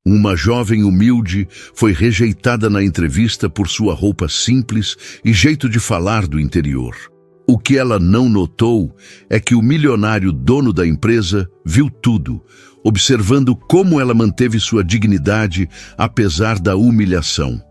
Uma jovem humilde foi rejeitada na entrevista por sua roupa simples e jeito de falar do interior. O que ela não notou é que o milionário dono da empresa viu tudo, observando como ela manteve sua dignidade apesar da humilhação.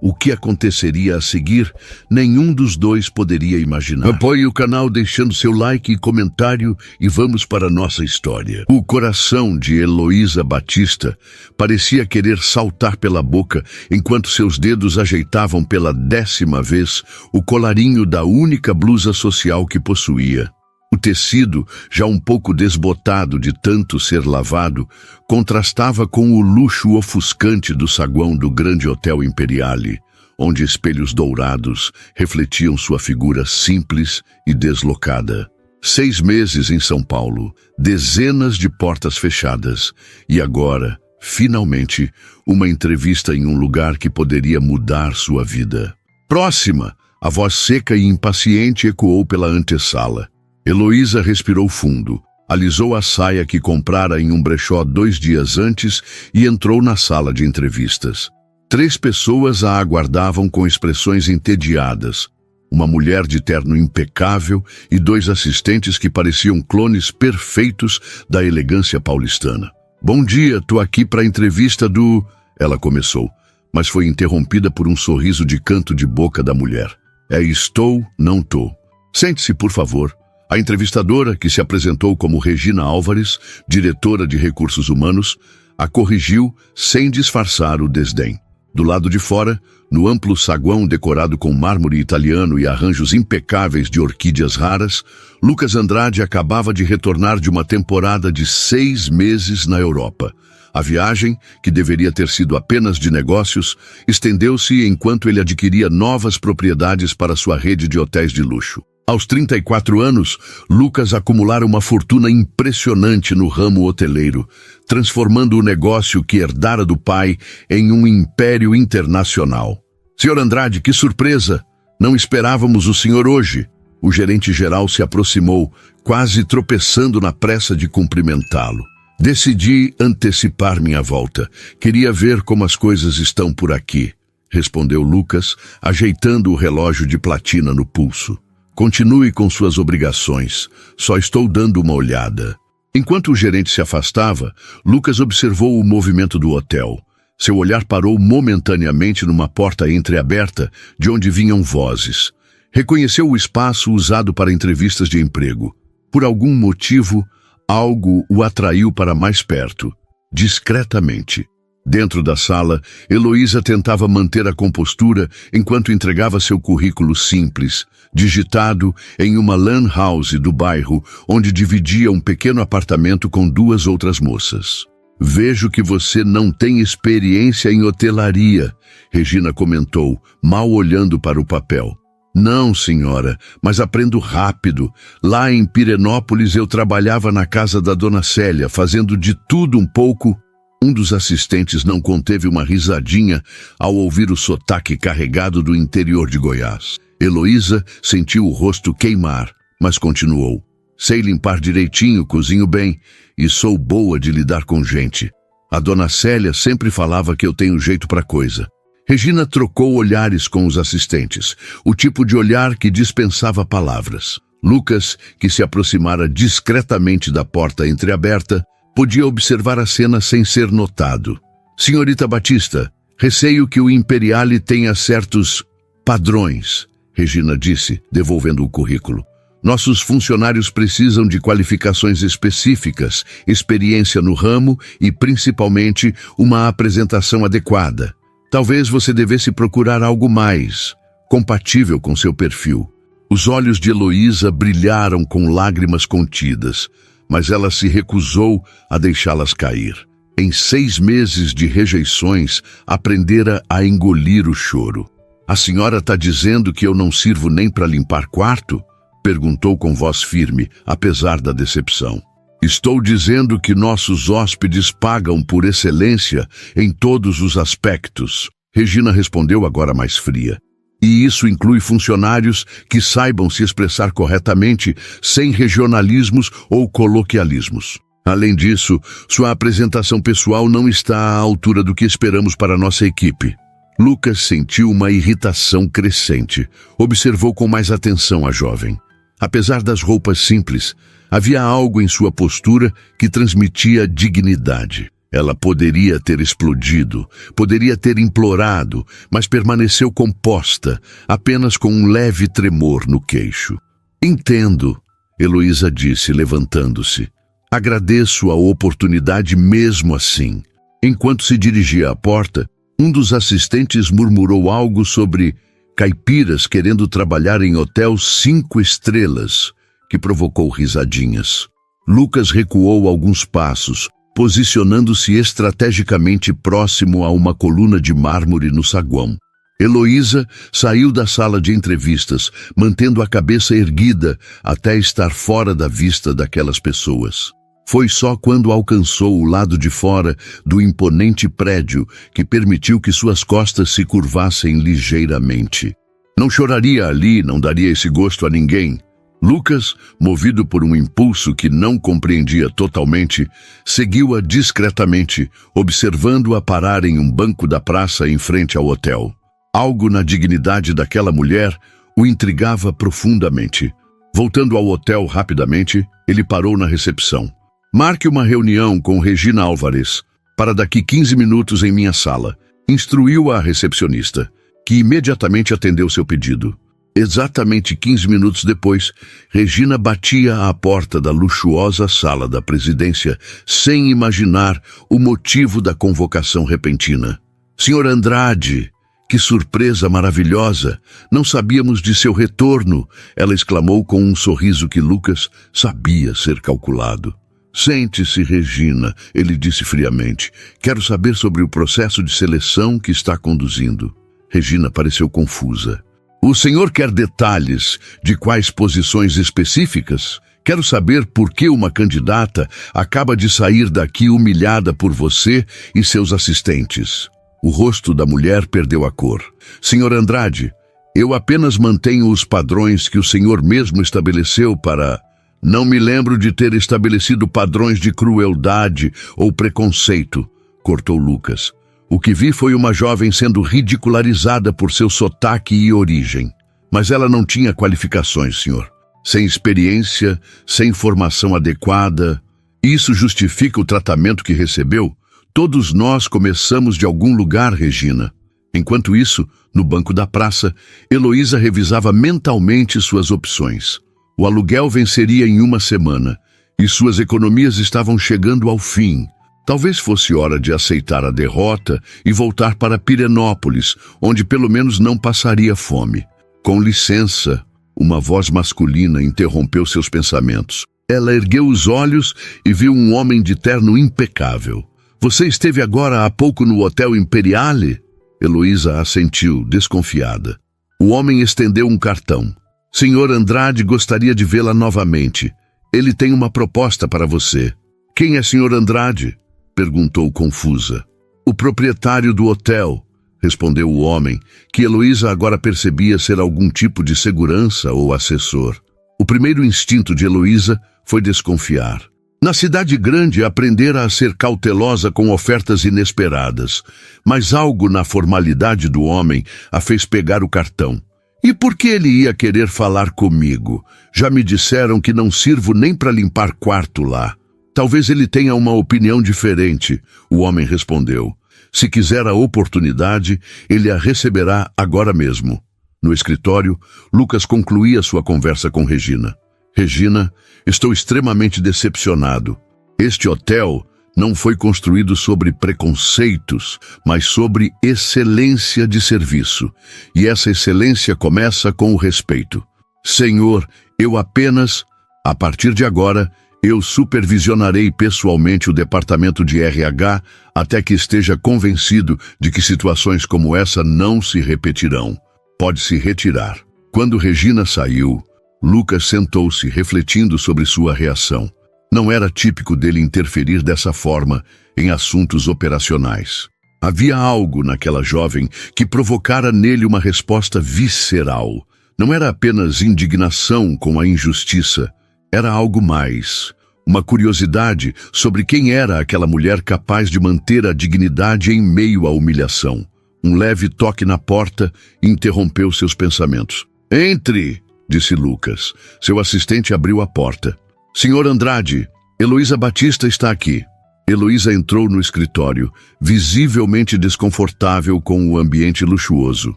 O que aconteceria a seguir, nenhum dos dois poderia imaginar. Apoie o canal deixando seu like e comentário e vamos para a nossa história. O coração de Heloísa Batista parecia querer saltar pela boca enquanto seus dedos ajeitavam pela 10ª vez o colarinho da única blusa social que possuía. O tecido, já um pouco desbotado de tanto ser lavado, contrastava com o luxo ofuscante do saguão do grande Hotel Imperiale, onde espelhos dourados refletiam sua figura simples e deslocada. 6 meses em São Paulo, dezenas de portas fechadas, e agora, finalmente, uma entrevista em um lugar que poderia mudar sua vida. Próxima, a voz seca e impaciente ecoou pela antessala. Heloísa respirou fundo, alisou a saia que comprara em um brechó 2 dias antes e entrou na sala de entrevistas. 3 pessoas a aguardavam com expressões entediadas. Uma mulher de terno impecável e 2 assistentes que pareciam clones perfeitos da elegância paulistana. "Bom dia, tô aqui para a entrevista do..." Ela começou, mas foi interrompida por um sorriso de canto de boca da mulher. "Estou, não tô. Sente-se, por favor." A entrevistadora, que se apresentou como Regina Álvares, diretora de recursos humanos, a corrigiu sem disfarçar o desdém. Do lado de fora, no amplo saguão decorado com mármore italiano e arranjos impecáveis de orquídeas raras, Lucas Andrade acabava de retornar de uma temporada de 6 meses na Europa. A viagem, que deveria ter sido apenas de negócios, estendeu-se enquanto ele adquiria novas propriedades para sua rede de hotéis de luxo. Aos 34 anos, Lucas acumulara uma fortuna impressionante no ramo hoteleiro, transformando o negócio que herdara do pai em um império internacional. "Senhor Andrade, que surpresa! Não esperávamos o senhor hoje." O gerente-geral se aproximou, quase tropeçando na pressa de cumprimentá-lo. "Decidi antecipar minha volta. Queria ver como as coisas estão por aqui", respondeu Lucas, ajeitando o relógio de platina no pulso. "Continue com suas obrigações. Só estou dando uma olhada." Enquanto o gerente se afastava, Lucas observou o movimento do hotel. Seu olhar parou momentaneamente numa porta entreaberta, de onde vinham vozes. Reconheceu o espaço usado para entrevistas de emprego. Por algum motivo, algo o atraiu para mais perto, discretamente. Dentro da sala, Heloísa tentava manter a compostura enquanto entregava seu currículo simples, digitado em uma lan house do bairro, onde dividia um pequeno apartamento com 2 outras moças. "Vejo que você não tem experiência em hotelaria", Regina comentou, mal olhando para o papel. "Não, senhora, mas aprendo rápido. Lá em Pirenópolis eu trabalhava na casa da dona Célia, fazendo de tudo um pouco." Um dos assistentes não conteve uma risadinha ao ouvir o sotaque carregado do interior de Goiás. Heloísa sentiu o rosto queimar, mas continuou. "Sei limpar direitinho, cozinho bem e sou boa de lidar com gente. A dona Célia sempre falava que eu tenho jeito para coisa." Regina trocou olhares com os assistentes, o tipo de olhar que dispensava palavras. Lucas, que se aproximara discretamente da porta entreaberta, podia observar a cena sem ser notado. "Senhorita Batista, receio que o Imperiale tenha certos padrões", Regina disse, devolvendo o currículo. "Nossos funcionários precisam de qualificações específicas, experiência no ramo e, principalmente, uma apresentação adequada. Talvez você devesse procurar algo mais compatível com seu perfil." Os olhos de Heloísa brilharam com lágrimas contidas, mas ela se recusou a deixá-las cair. Em 6 meses de rejeições, aprendera a engolir o choro. "A senhora está dizendo que eu não sirvo nem para limpar quarto?" perguntou com voz firme, apesar da decepção. "Estou dizendo que nossos hóspedes pagam por excelência em todos os aspectos", Regina respondeu agora mais fria. "E isso inclui funcionários que saibam se expressar corretamente, sem regionalismos ou coloquialismos." Além disso, sua apresentação pessoal não está à altura do que esperamos para nossa equipe. Lucas sentiu uma irritação crescente. Observou com mais atenção a jovem. Apesar das roupas simples, havia algo em sua postura que transmitia dignidade. Ela poderia ter explodido, poderia ter implorado, mas permaneceu composta, apenas com um leve tremor no queixo. Entendo, Heloísa disse, levantando-se. Agradeço a oportunidade mesmo assim. Enquanto se dirigia à porta, um dos assistentes murmurou algo sobre caipiras querendo trabalhar em hotel 5 estrelas, que provocou risadinhas. Lucas recuou alguns passos, posicionando-se estrategicamente próximo a uma coluna de mármore no saguão. Heloísa saiu da sala de entrevistas, mantendo a cabeça erguida até estar fora da vista daquelas pessoas. Foi só quando alcançou o lado de fora do imponente prédio que permitiu que suas costas se curvassem ligeiramente. Não choraria ali, não daria esse gosto a ninguém. Lucas, movido por um impulso que não compreendia totalmente, seguiu-a discretamente, observando-a parar em um banco da praça em frente ao hotel. Algo na dignidade daquela mulher o intrigava profundamente. Voltando ao hotel rapidamente, ele parou na recepção. Marque uma reunião com Regina Álvares para daqui 15 minutos em minha sala, instruiu a recepcionista, que imediatamente atendeu seu pedido. Exatamente 15 minutos depois, Regina batia à porta da luxuosa sala da presidência sem imaginar o motivo da convocação repentina. Senhor Andrade, que surpresa maravilhosa! Não sabíamos de seu retorno, ela exclamou com um sorriso que Lucas sabia ser calculado. Sente-se, Regina, ele disse friamente. Quero saber sobre o processo de seleção que está conduzindo. Regina pareceu confusa. O senhor quer detalhes de quais posições específicas? Quero saber por que uma candidata acaba de sair daqui humilhada por você e seus assistentes. O rosto da mulher perdeu a cor. Senhor Andrade, eu apenas mantenho os padrões que o senhor mesmo estabeleceu para... Não me lembro de ter estabelecido padrões de crueldade ou preconceito, cortou Lucas. O que vi foi uma jovem sendo ridicularizada por seu sotaque e origem. Mas ela não tinha qualificações, senhor. Sem experiência, sem formação adequada. Isso justifica o tratamento que recebeu? Todos nós começamos de algum lugar, Regina. Enquanto isso, no banco da praça, Heloísa revisava mentalmente suas opções. O aluguel venceria em 1 semana, e suas economias estavam chegando ao fim. Talvez fosse hora de aceitar a derrota e voltar para Pirenópolis, onde pelo menos não passaria fome. Com licença, uma voz masculina interrompeu seus pensamentos. Ela ergueu os olhos e viu um homem de terno impecável. Você esteve agora há pouco no Hotel Imperiale? Heloísa assentiu, desconfiada. O homem estendeu um cartão. Senhor Andrade gostaria de vê-la novamente. Ele tem uma proposta para você. Quem é Senhor Andrade? Perguntou confusa. O proprietário do hotel, respondeu o homem, que Heloísa agora percebia ser algum tipo de segurança ou assessor. O primeiro instinto de Heloísa foi desconfiar. Na cidade grande, aprendera a ser cautelosa com ofertas inesperadas, mas algo na formalidade do homem a fez pegar o cartão. E por que ele ia querer falar comigo? Já me disseram que não sirvo nem para limpar quarto lá. Talvez ele tenha uma opinião diferente, o homem respondeu. Se quiser a oportunidade, ele a receberá agora mesmo. No escritório, Lucas concluía sua conversa com Regina. Regina, estou extremamente decepcionado. Este hotel não foi construído sobre preconceitos, mas sobre excelência de serviço. E essa excelência começa com o respeito. Senhor, eu apenas, a partir de agora, eu supervisionarei pessoalmente o departamento de RH até que esteja convencido de que situações como essa não se repetirão. Pode se retirar. Quando Regina saiu, Lucas sentou-se refletindo sobre sua reação. Não era típico dele interferir dessa forma em assuntos operacionais. Havia algo naquela jovem que provocara nele uma resposta visceral. Não era apenas indignação com a injustiça, era algo mais. Uma curiosidade sobre quem era aquela mulher capaz de manter a dignidade em meio à humilhação. Um leve toque na porta interrompeu seus pensamentos. "Entre!" disse Lucas. Seu assistente abriu a porta. "Senhor Andrade, Heloísa Batista está aqui." Heloísa entrou no escritório, visivelmente desconfortável com o ambiente luxuoso.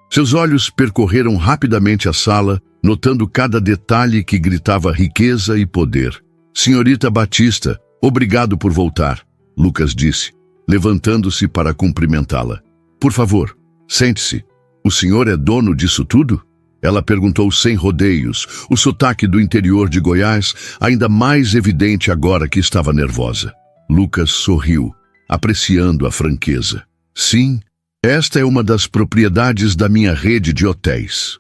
Seus olhos percorreram rapidamente a sala, notando cada detalhe que gritava riqueza e poder. "Senhorita Batista, obrigado por voltar", Lucas disse, levantando-se para cumprimentá-la. "Por favor, sente-se. O senhor é dono disso tudo?" Ela perguntou sem rodeios, o sotaque do interior de Goiás ainda mais evidente agora que estava nervosa. Lucas sorriu, apreciando a franqueza. "Sim, esta é uma das propriedades da minha rede de hotéis."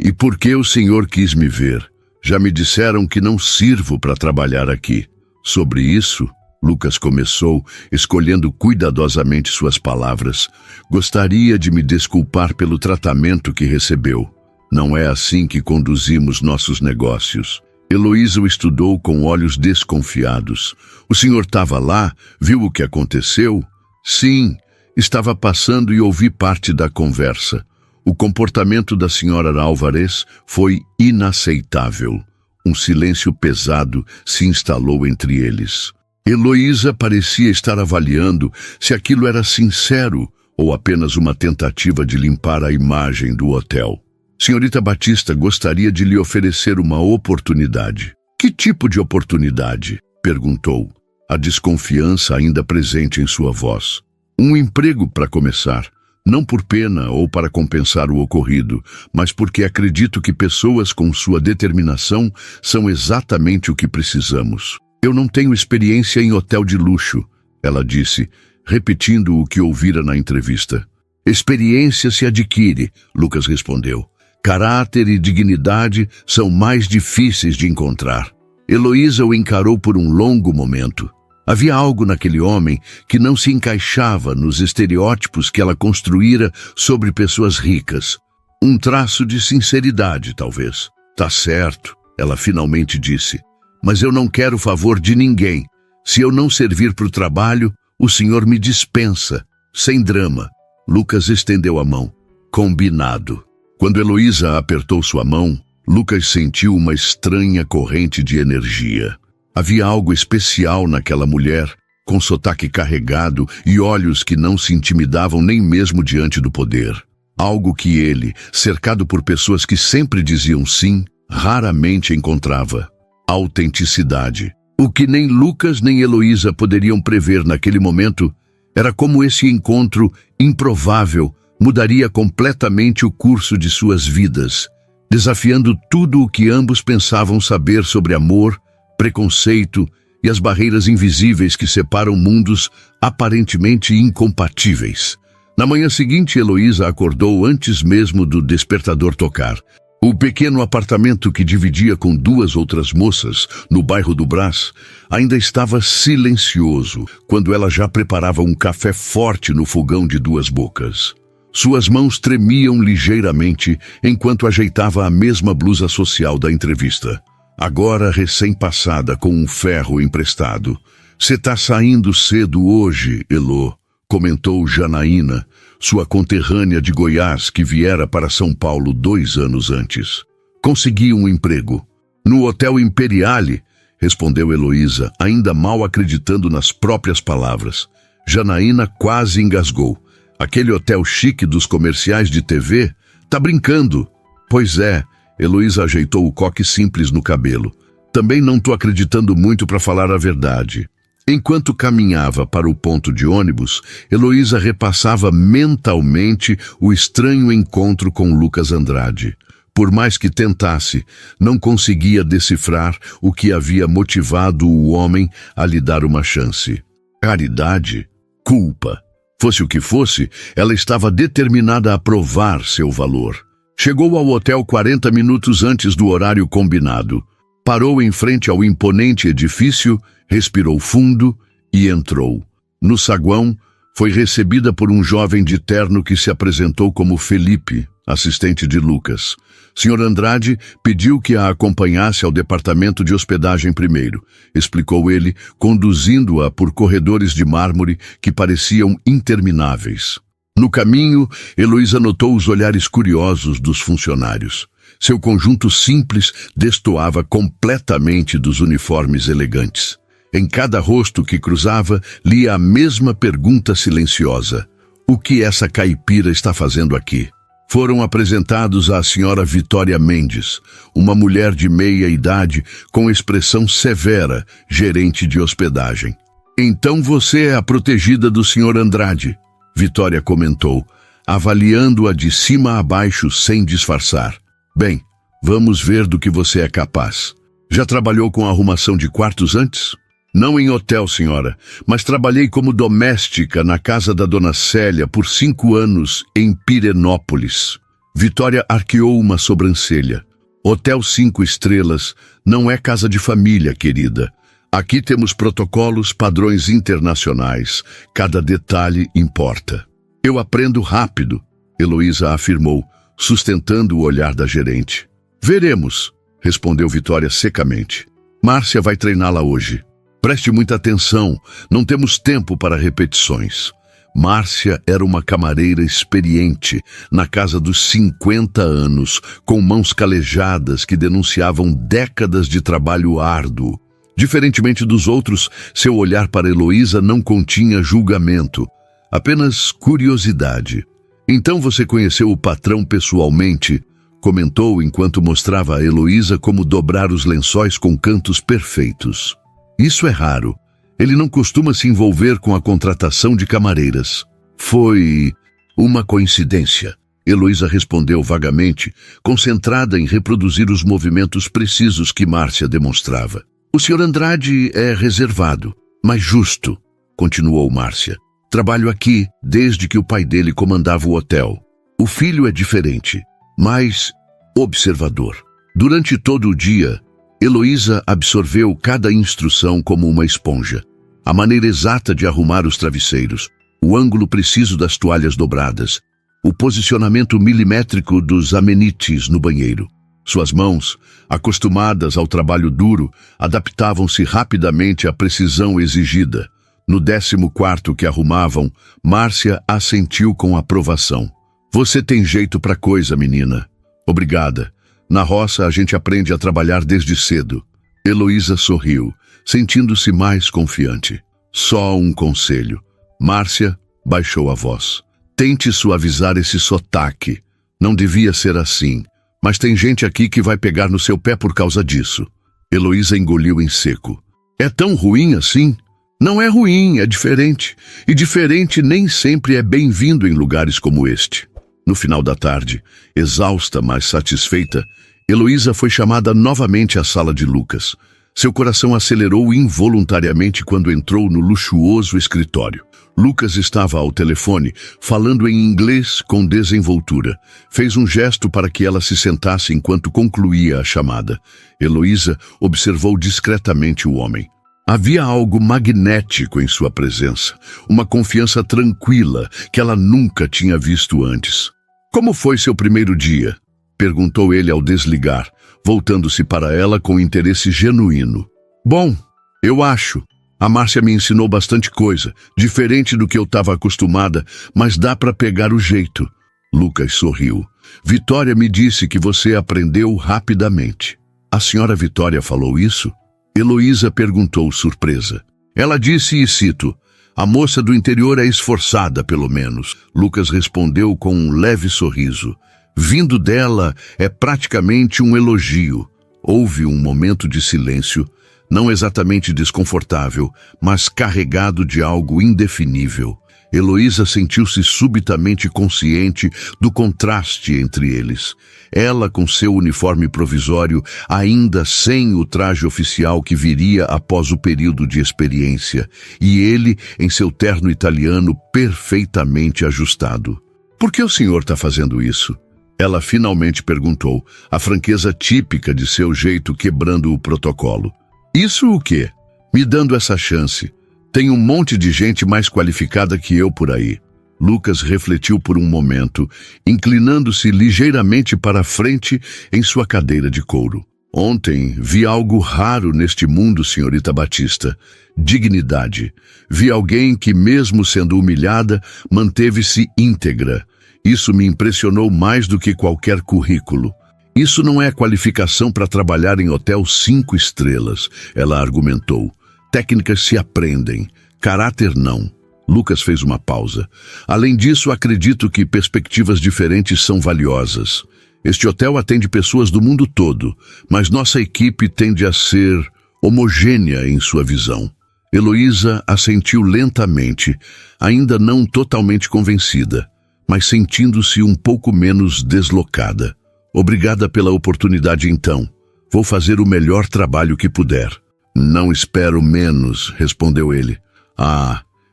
E por que o senhor quis me ver? Já me disseram que não sirvo para trabalhar aqui." "Sobre isso," Lucas começou, escolhendo cuidadosamente suas palavras, "gostaria de me desculpar pelo tratamento que recebeu. Não é assim que conduzimos nossos negócios." Heloísa o estudou com olhos desconfiados. "O senhor estava lá? Viu o que aconteceu?" "Sim, estava passando e ouvi parte da conversa. O comportamento da senhora Álvarez foi inaceitável." Um silêncio pesado se instalou entre eles. Heloísa parecia estar avaliando se aquilo era sincero ou apenas uma tentativa de limpar a imagem do hotel. "Senhorita Batista gostaria de lhe oferecer uma oportunidade." "Que tipo de oportunidade?" perguntou, a desconfiança ainda presente em sua voz. "Um emprego para começar. Não por pena ou para compensar o ocorrido, mas porque acredito que pessoas com sua determinação são exatamente o que precisamos." "Eu não tenho experiência em hotel de luxo," ela disse, repetindo o que ouvira na entrevista. "Experiência se adquire," Lucas respondeu. "Caráter e dignidade são mais difíceis de encontrar." Heloísa o encarou por um longo momento. Havia algo naquele homem que não se encaixava nos estereótipos que ela construíra sobre pessoas ricas. Um traço de sinceridade, talvez. "Tá certo," ela finalmente disse. "Mas eu não quero favor de ninguém. Se eu não servir para o trabalho, o senhor me dispensa, sem drama." Lucas estendeu a mão. "Combinado." Quando Heloísa apertou sua mão, Lucas sentiu uma estranha corrente de energia. Havia algo especial naquela mulher, com sotaque carregado e olhos que não se intimidavam nem mesmo diante do poder. Algo que ele, cercado por pessoas que sempre diziam sim, raramente encontrava. Autenticidade. O que nem Lucas nem Heloísa poderiam prever naquele momento era como esse encontro improvável mudaria completamente o curso de suas vidas, desafiando tudo o que ambos pensavam saber sobre amor, preconceito e as barreiras invisíveis que separam mundos aparentemente incompatíveis. Na manhã seguinte, Heloísa acordou antes mesmo do despertador tocar. O pequeno apartamento que dividia com duas outras moças, no bairro do Brás, ainda estava silencioso quando ela já preparava um café forte no fogão de duas bocas. Suas mãos tremiam ligeiramente enquanto ajeitava a mesma blusa social da entrevista. Agora recém-passada com um ferro emprestado. "Cê tá saindo cedo hoje, Elô", comentou Janaína, sua conterrânea de Goiás que viera para São Paulo 2 anos antes. "Consegui um emprego." "No Hotel Imperiale", respondeu Heloísa, ainda mal acreditando nas próprias palavras. Janaína quase engasgou. "Aquele hotel chique dos comerciais de TV? Tá brincando?" "Pois é." Heloísa ajeitou o coque simples no cabelo. "Também não tô acreditando muito, para falar a verdade." Enquanto caminhava para o ponto de ônibus, Heloísa repassava mentalmente o estranho encontro com Lucas Andrade. Por mais que tentasse, não conseguia decifrar o que havia motivado o homem a lhe dar uma chance. Caridade? Culpa? Fosse o que fosse, ela estava determinada a provar seu valor. Chegou ao hotel 40 minutos antes do horário combinado. Parou em frente ao imponente edifício, respirou fundo e entrou. No saguão, Foi recebida por um jovem de terno que se apresentou como Felipe, assistente de Lucas. Sr. Andrade pediu que a acompanhasse ao departamento de hospedagem primeiro, explicou ele, conduzindo-a por corredores de mármore que pareciam intermináveis. No caminho, Heloísa notou os olhares curiosos dos funcionários. Seu conjunto simples destoava completamente dos uniformes elegantes. Em cada rosto que cruzava, lia a mesma pergunta silenciosa. O que essa caipira está fazendo aqui? Foram apresentados à senhora Vitória Mendes, uma mulher de meia idade com expressão severa, gerente de hospedagem. Então você é a protegida do senhor Andrade, Vitória comentou, avaliando-a de cima a baixo sem disfarçar. Bem, vamos ver do que você é capaz. Já trabalhou com arrumação de quartos antes? Não em hotel, senhora, mas trabalhei como doméstica na casa da dona Célia por 5 anos em Pirenópolis. Vitória arqueou uma sobrancelha. Hotel 5 estrelas não é casa de família, querida. Aqui temos protocolos, padrões internacionais. Cada detalhe importa. Eu aprendo rápido, Heloísa afirmou, sustentando o olhar da gerente. Veremos, respondeu Vitória secamente. Márcia vai treiná-la hoje. Preste muita atenção, não temos tempo para repetições. Márcia era uma camareira experiente, na casa dos 50 anos, com mãos calejadas que denunciavam décadas de trabalho árduo. Diferentemente dos outros, seu olhar para Heloísa não continha julgamento, apenas curiosidade. Então você conheceu o patrão pessoalmente? Comentou enquanto mostrava a Heloísa como dobrar os lençóis com cantos perfeitos. Isso é raro. Ele não costuma se envolver com a contratação de camareiras. Foi uma coincidência, Heloísa respondeu vagamente, concentrada em reproduzir os movimentos precisos que Márcia demonstrava. O Sr. Andrade é reservado, mas justo, continuou Márcia. Trabalho aqui desde que o pai dele comandava o hotel. O filho é diferente, mais observador. Durante todo o dia, Heloísa absorveu cada instrução como uma esponja. A maneira exata de arrumar os travesseiros, o ângulo preciso das toalhas dobradas, o posicionamento milimétrico dos amenities no banheiro. Suas mãos, acostumadas ao trabalho duro, adaptavam-se rapidamente à precisão exigida. No 14º que arrumavam, Márcia assentiu com aprovação. Você tem jeito pra coisa, menina. Obrigada. Na roça, a gente aprende a trabalhar desde cedo. Heloísa sorriu, sentindo-se mais confiante. Só um conselho. Márcia baixou a voz. Tente suavizar esse sotaque. Não devia ser assim, mas tem gente aqui que vai pegar no seu pé por causa disso. Heloísa engoliu em seco. É tão ruim assim? Não é ruim, é diferente. E diferente nem sempre é bem-vindo em lugares como este. No final da tarde, exausta, mas satisfeita, Heloísa foi chamada novamente à sala de Lucas. Seu coração acelerou involuntariamente quando entrou no luxuoso escritório. Lucas estava ao telefone, falando em inglês com desenvoltura. Fez um gesto para que ela se sentasse enquanto concluía a chamada. Heloísa observou discretamente o homem. Havia algo magnético em sua presença, uma confiança tranquila que ela nunca tinha visto antes. Como foi seu primeiro dia? Perguntou ele ao desligar, voltando-se para ela com interesse genuíno. Bom, eu acho. A Márcia me ensinou bastante coisa, diferente do que eu estava acostumada, mas dá para pegar o jeito. Lucas sorriu. Vitória me disse que você aprendeu rapidamente. A senhora Vitória falou isso? Heloísa perguntou surpresa. Ela disse, e cito, a moça do interior é esforçada, pelo menos. Lucas respondeu com um leve sorriso. Vindo dela é praticamente um elogio. Houve um momento de silêncio, não exatamente desconfortável, mas carregado de algo indefinível. Heloísa sentiu-se subitamente consciente do contraste entre eles. Ela com seu uniforme provisório, ainda sem o traje oficial que viria após o período de experiência, e ele em seu terno italiano perfeitamente ajustado. Por que o senhor está fazendo isso? Ela finalmente perguntou, a franqueza típica de seu jeito quebrando o protocolo. Isso o quê? Me dando essa chance. Tem um monte de gente mais qualificada que eu por aí. Lucas refletiu por um momento, inclinando-se ligeiramente para a frente em sua cadeira de couro. Ontem vi algo raro neste mundo, senhorita Batista. Dignidade. Vi alguém que, mesmo sendo humilhada, manteve-se íntegra. Isso me impressionou mais do que qualquer currículo. Isso não é qualificação para trabalhar em hotel 5 estrelas, ela argumentou. Técnicas se aprendem, caráter não. Lucas fez uma pausa. Além disso, acredito que perspectivas diferentes são valiosas. Este hotel atende pessoas do mundo todo, mas nossa equipe tende a ser homogênea em sua visão. Heloísa assentiu lentamente, ainda não totalmente convencida, mas sentindo-se um pouco menos deslocada. Obrigada pela oportunidade então. Vou fazer o melhor trabalho que puder. Não espero menos, respondeu ele.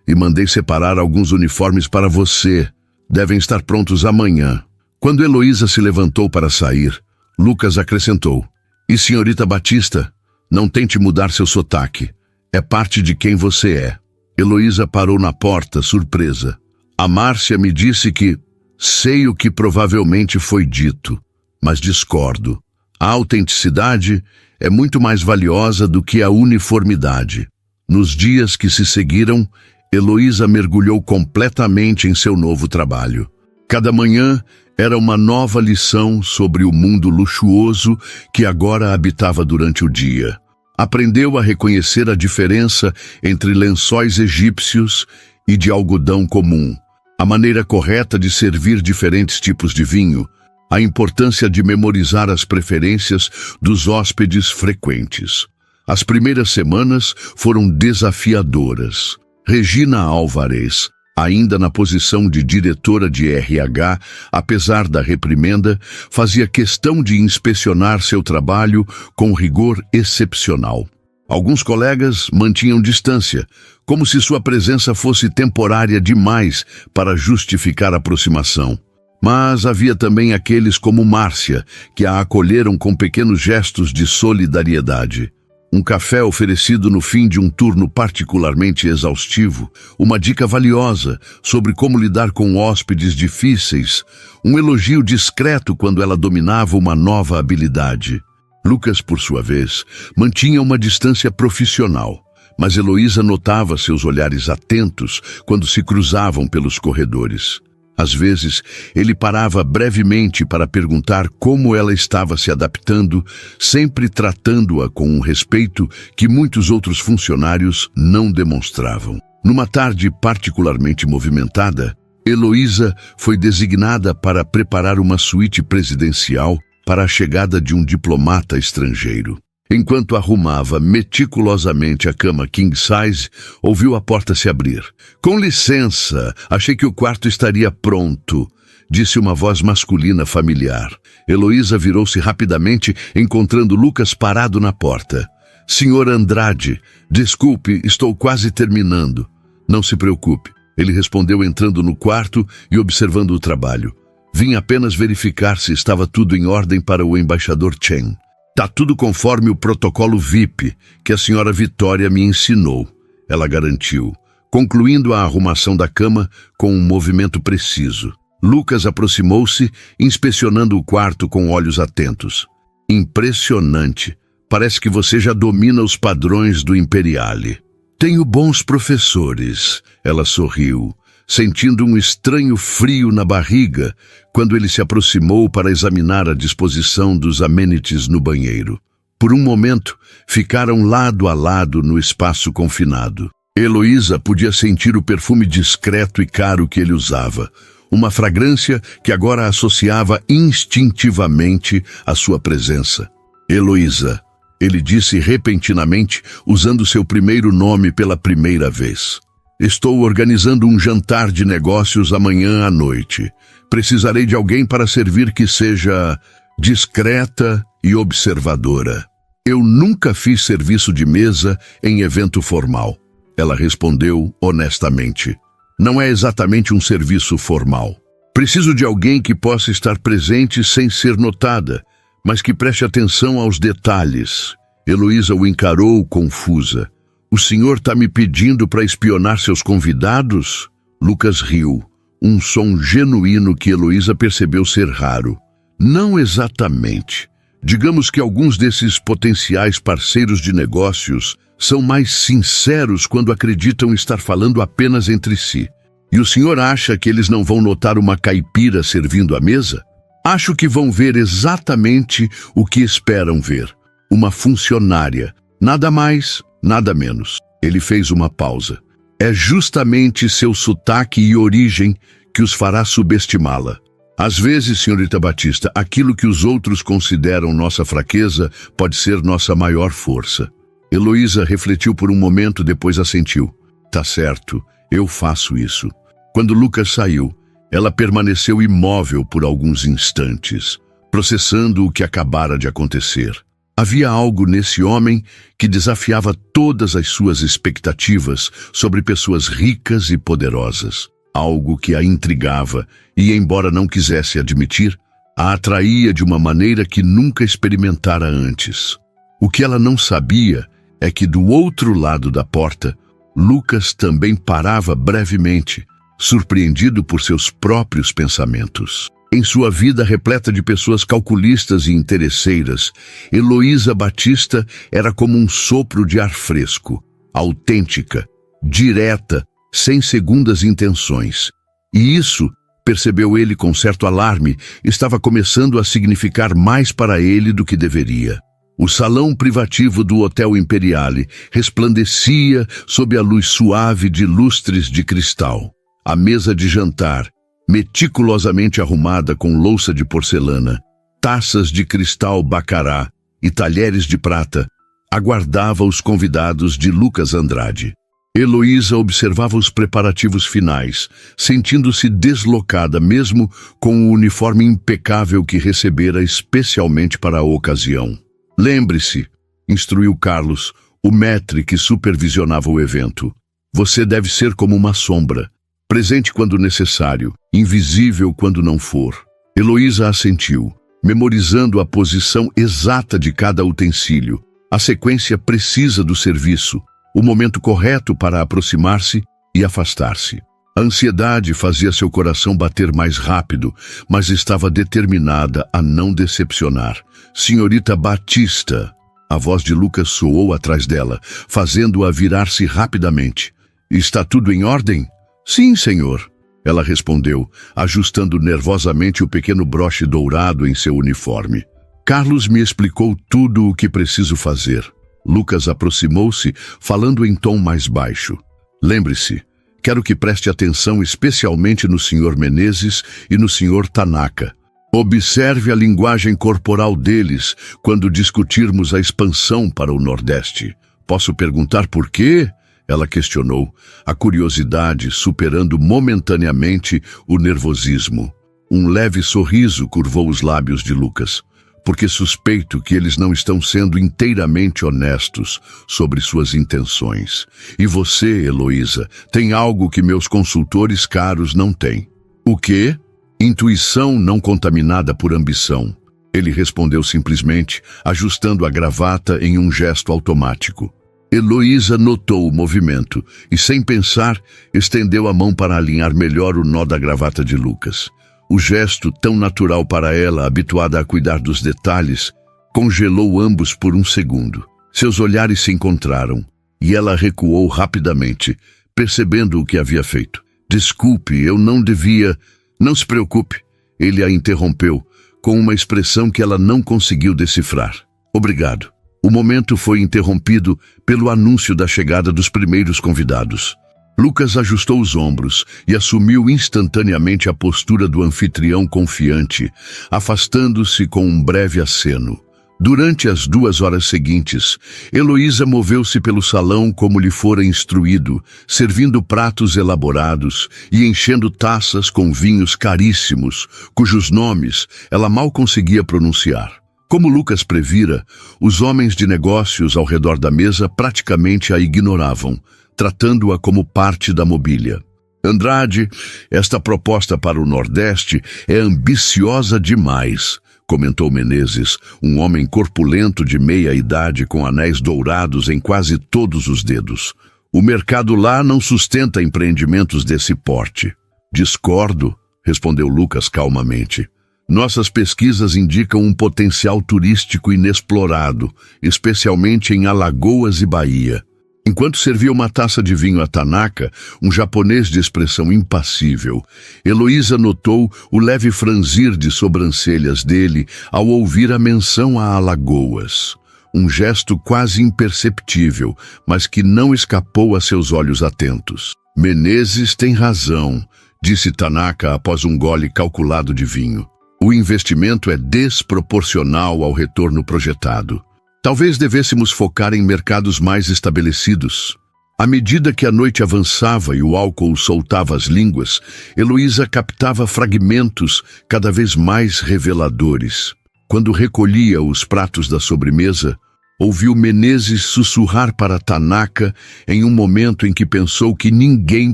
E mandei separar alguns uniformes para você. Devem estar prontos amanhã. Quando Heloísa se levantou para sair, Lucas acrescentou. E senhorita Batista, não tente mudar seu sotaque. É parte de quem você é. Heloísa parou na porta, surpresa. A Márcia me disse que... Sei o que provavelmente foi dito, mas discordo. A autenticidade é muito mais valiosa do que a uniformidade. Nos dias que se seguiram, Heloísa mergulhou completamente em seu novo trabalho. Cada manhã era uma nova lição sobre o mundo luxuoso que agora habitava durante o dia. Aprendeu a reconhecer a diferença entre lençóis egípcios e de algodão comum, a maneira correta de servir diferentes tipos de vinho, a importância de memorizar as preferências dos hóspedes frequentes. As primeiras semanas foram desafiadoras. Regina Álvares, ainda na posição de diretora de RH, apesar da reprimenda, fazia questão de inspecionar seu trabalho com rigor excepcional. Alguns colegas mantinham distância, como se sua presença fosse temporária demais para justificar a aproximação. Mas havia também aqueles como Márcia, que a acolheram com pequenos gestos de solidariedade. Um café oferecido no fim de um turno particularmente exaustivo, uma dica valiosa sobre como lidar com hóspedes difíceis, um elogio discreto quando ela dominava uma nova habilidade. Lucas, por sua vez, mantinha uma distância profissional, mas Heloísa notava seus olhares atentos quando se cruzavam pelos corredores. Às vezes, ele parava brevemente para perguntar como ela estava se adaptando, sempre tratando-a com um respeito que muitos outros funcionários não demonstravam. Numa tarde particularmente movimentada, Heloísa foi designada para preparar uma suíte presidencial para a chegada de um diplomata estrangeiro. Enquanto arrumava meticulosamente a cama king size, ouviu a porta se abrir. "Com licença, achei que o quarto estaria pronto", disse uma voz masculina familiar. Heloísa virou-se rapidamente, encontrando Lucas parado na porta. "Senhor Andrade, desculpe, estou quase terminando." "Não se preocupe", ele respondeu entrando no quarto e observando o trabalho. "Vim apenas verificar se estava tudo em ordem para o embaixador Chen." "Tá tudo conforme o protocolo VIP que a senhora Vitória me ensinou", ela garantiu, concluindo a arrumação da cama com um movimento preciso. Lucas aproximou-se, inspecionando o quarto com olhos atentos. "Impressionante. Parece que você já domina os padrões do Imperiale." "Tenho bons professores", ela sorriu, sentindo um estranho frio na barriga quando ele se aproximou para examinar a disposição dos amenities no banheiro. Por um momento, ficaram lado a lado no espaço confinado. Heloísa podia sentir o perfume discreto e caro que ele usava, uma fragrância que agora associava instintivamente à sua presença. "Heloísa", ele disse repentinamente, usando seu primeiro nome pela primeira vez. "Estou organizando um jantar de negócios amanhã à noite. Precisarei de alguém para servir que seja discreta e observadora." "Eu nunca fiz serviço de mesa em evento formal", ela respondeu honestamente. "Não é exatamente um serviço formal. Preciso de alguém que possa estar presente sem ser notada, mas que preste atenção aos detalhes." Heloísa o encarou confusa. O senhor está me pedindo para espionar seus convidados? Lucas riu, um som genuíno que Heloísa percebeu ser raro. Não exatamente. Digamos que alguns desses potenciais parceiros de negócios são mais sinceros quando acreditam estar falando apenas entre si. E o senhor acha que eles não vão notar uma caipira servindo à mesa? Acho que vão ver exatamente o que esperam ver. Uma funcionária. Nada mais, nada menos. Ele fez uma pausa. É justamente seu sotaque e origem que os fará subestimá-la. Às vezes, senhorita Batista, aquilo que os outros consideram nossa fraqueza pode ser nossa maior força. Heloísa refletiu por um momento, depois assentiu. Tá certo, eu faço isso. Quando Lucas saiu, ela permaneceu imóvel por alguns instantes, processando o que acabara de acontecer. Havia algo nesse homem que desafiava todas as suas expectativas sobre pessoas ricas e poderosas. Algo que a intrigava e, embora não quisesse admitir, a atraía de uma maneira que nunca experimentara antes. O que ela não sabia é que do outro lado da porta, Lucas também parava brevemente, surpreendido por seus próprios pensamentos. Em sua vida repleta de pessoas calculistas e interesseiras, Heloísa Batista era como um sopro de ar fresco, autêntica, direta, sem segundas intenções. E isso, percebeu ele com certo alarme, estava começando a significar mais para ele do que deveria. O salão privativo do Hotel Imperiale resplandecia sob a luz suave de lustres de cristal. A mesa de jantar, meticulosamente arrumada com louça de porcelana, taças de cristal bacará e talheres de prata, aguardava os convidados de Lucas Andrade. Heloísa observava os preparativos finais, sentindo-se deslocada mesmo com o uniforme impecável que recebera especialmente para a ocasião. Lembre-se, instruiu Carlos, o maître que supervisionava o evento. Você deve ser como uma sombra, presente quando necessário, invisível quando não for. Heloísa assentiu, memorizando a posição exata de cada utensílio, a sequência precisa do serviço, o momento correto para aproximar-se e afastar-se. A ansiedade fazia seu coração bater mais rápido, mas estava determinada a não decepcionar. Senhorita Batista, a voz de Lucas soou atrás dela, fazendo-a virar-se rapidamente. Está tudo em ordem? Sim, senhor, ela respondeu, ajustando nervosamente o pequeno broche dourado em seu uniforme. Carlos me explicou tudo o que preciso fazer. Lucas aproximou-se, falando em tom mais baixo. Lembre-se, quero que preste atenção especialmente no Sr. Menezes e no Sr. Tanaka. Observe a linguagem corporal deles quando discutirmos a expansão para o Nordeste. Posso perguntar por quê? Ela questionou, a curiosidade superando momentaneamente o nervosismo. Um leve sorriso curvou os lábios de Lucas, porque suspeito que eles não estão sendo inteiramente honestos sobre suas intenções. E você, Heloísa, tem algo que meus consultores caros não têm. O quê? Intuição não contaminada por ambição. Ele respondeu simplesmente, ajustando a gravata em um gesto automático. Heloísa notou o movimento e, sem pensar, estendeu a mão para alinhar melhor o nó da gravata de Lucas. O gesto, tão natural para ela, habituada a cuidar dos detalhes, congelou ambos por um segundo. Seus olhares se encontraram e ela recuou rapidamente, percebendo o que havia feito. Desculpe, eu não devia... Não se preocupe, ele a interrompeu, com uma expressão que ela não conseguiu decifrar. Obrigado. O momento foi interrompido pelo anúncio da chegada dos primeiros convidados. Lucas ajustou os ombros e assumiu instantaneamente a postura do anfitrião confiante, afastando-se com um breve aceno. Durante as 2 horas seguintes, Heloísa moveu-se pelo salão como lhe fora instruído, servindo pratos elaborados e enchendo taças com vinhos caríssimos, cujos nomes ela mal conseguia pronunciar. Como Lucas previra, os homens de negócios ao redor da mesa praticamente a ignoravam, tratando-a como parte da mobília. Andrade, esta proposta para o Nordeste é ambiciosa demais, comentou Menezes, um homem corpulento de meia idade com anéis dourados em quase todos os dedos. O mercado lá não sustenta empreendimentos desse porte. Discordo, respondeu Lucas calmamente. Nossas pesquisas indicam um potencial turístico inexplorado, especialmente em Alagoas e Bahia. Enquanto servia uma taça de vinho a Tanaka, um japonês de expressão impassível, Heloísa notou o leve franzir de sobrancelhas dele ao ouvir a menção a Alagoas. Um gesto quase imperceptível, mas que não escapou a seus olhos atentos. Menezes tem razão, disse Tanaka após um gole calculado de vinho. O investimento é desproporcional ao retorno projetado. Talvez devêssemos focar em mercados mais estabelecidos. À medida que a noite avançava e o álcool soltava as línguas, Heloísa captava fragmentos cada vez mais reveladores. Quando recolhia os pratos da sobremesa, ouviu Menezes sussurrar para Tanaka em um momento em que pensou que ninguém